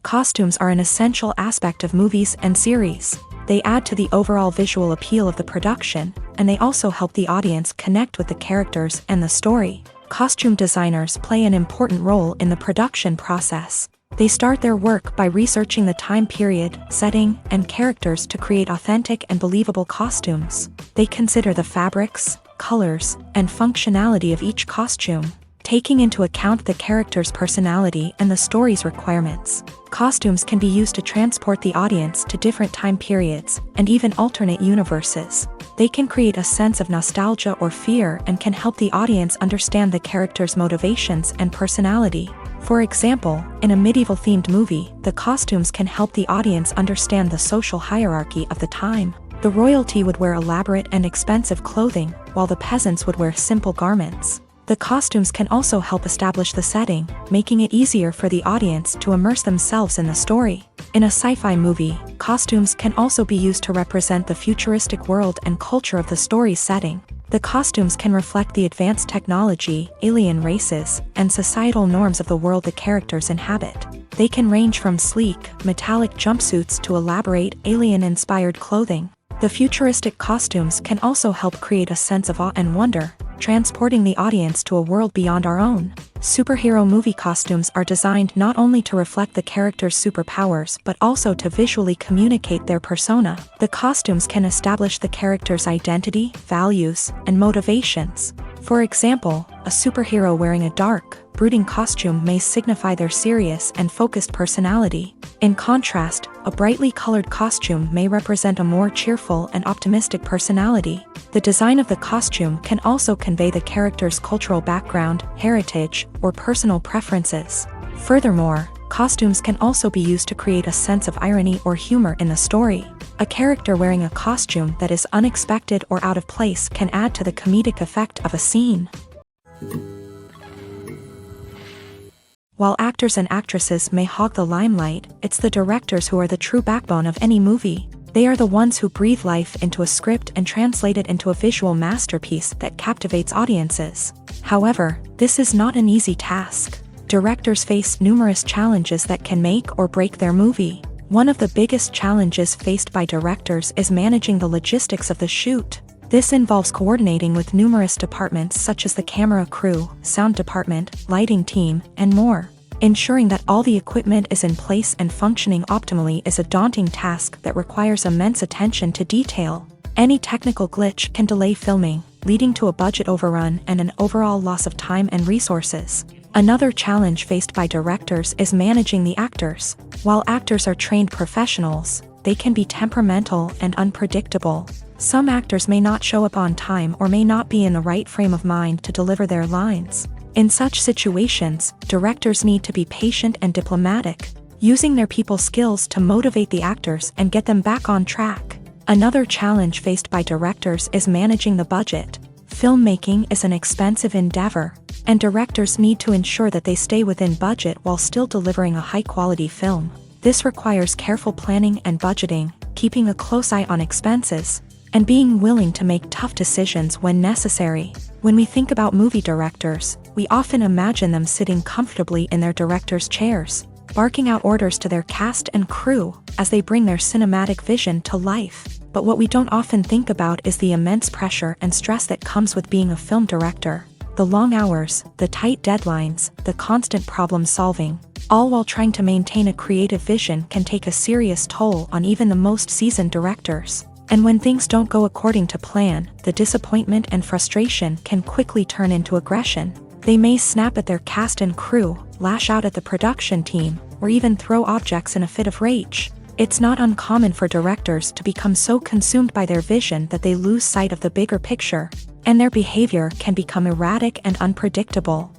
Costumes are an essential aspect of movies and series. They add to the overall visual appeal of the production, and they also help the audience connect with the characters and the story. Costume designers play an important role in the production process. They start their work by researching the time period, setting, and characters to create authentic and believable costumes. They consider the fabrics, colors, and functionality of each costume, taking into account the character's personality and the story's requirements. Costumes can be used to transport the audience to different time periods and even alternate universes. They can create a sense of nostalgia or fear and can help the audience understand the character's motivations and personality. For example, in a medieval-themed movie, the costumes can help the audience understand the social hierarchy of the time. The royalty would wear elaborate and expensive clothing, while the peasants would wear simple garments. The costumes can also help establish the setting, making it easier for the audience to immerse themselves in the story. In a sci-fi movie, costumes can also be used to represent the futuristic world and culture of the story's setting. The costumes can reflect the advanced technology, alien races, and societal norms of the world the characters inhabit. They can range from sleek, metallic jumpsuits to elaborate, alien-inspired clothing. The futuristic costumes can also help create a sense of awe and wonder, transporting the audience to a world beyond our own. Superhero movie costumes are designed not only to reflect the character's superpowers but also to visually communicate their persona. The costumes can establish the character's identity, values, and motivations. For example, a superhero wearing a dark, brooding costume may signify their serious and focused personality. In contrast, a brightly colored costume may represent a more cheerful and optimistic personality. The design of the costume can also convey the character's cultural background, heritage, or personal preferences. Furthermore, costumes can also be used to create a sense of irony or humor in the story. A character wearing a costume that is unexpected or out of place can add to the comedic effect of a scene. While actors and actresses may hog the limelight, it's the directors who are the true backbone of any movie. They are the ones who breathe life into a script and translate it into a visual masterpiece that captivates audiences. However, this is not an easy task. Directors face numerous challenges that can make or break their movie. One of the biggest challenges faced by directors is managing the logistics of the shoot. This involves coordinating with numerous departments such as the camera crew, sound department, lighting team, and more. Ensuring that all the equipment is in place and functioning optimally is a daunting task that requires immense attention to detail. Any technical glitch can delay filming, leading to a budget overrun and an overall loss of time and resources. Another challenge faced by directors is managing the actors. While actors are trained professionals, they can be temperamental and unpredictable. Some actors may not show up on time or may not be in the right frame of mind to deliver their lines. In such situations, directors need to be patient and diplomatic, using their people skills to motivate the actors and get them back on track. Another challenge faced by directors is managing the budget. Filmmaking is an expensive endeavor, and directors need to ensure that they stay within budget while still delivering a high-quality film. This requires careful planning and budgeting, keeping a close eye on expenses, and being willing to make tough decisions when necessary. When we think about movie directors, we often imagine them sitting comfortably in their director's chairs, barking out orders to their cast and crew as they bring their cinematic vision to life. But what we don't often think about is the immense pressure and stress that comes with being a film director. The long hours, the tight deadlines, the constant problem solving, all while trying to maintain a creative vision can take a serious toll on even the most seasoned directors. And when things don't go according to plan, the disappointment and frustration can quickly turn into aggression. They may snap at their cast and crew, lash out at the production team, or even throw objects in a fit of rage. It's not uncommon for directors to become so consumed by their vision that they lose sight of the bigger picture, and their behavior can become erratic and unpredictable.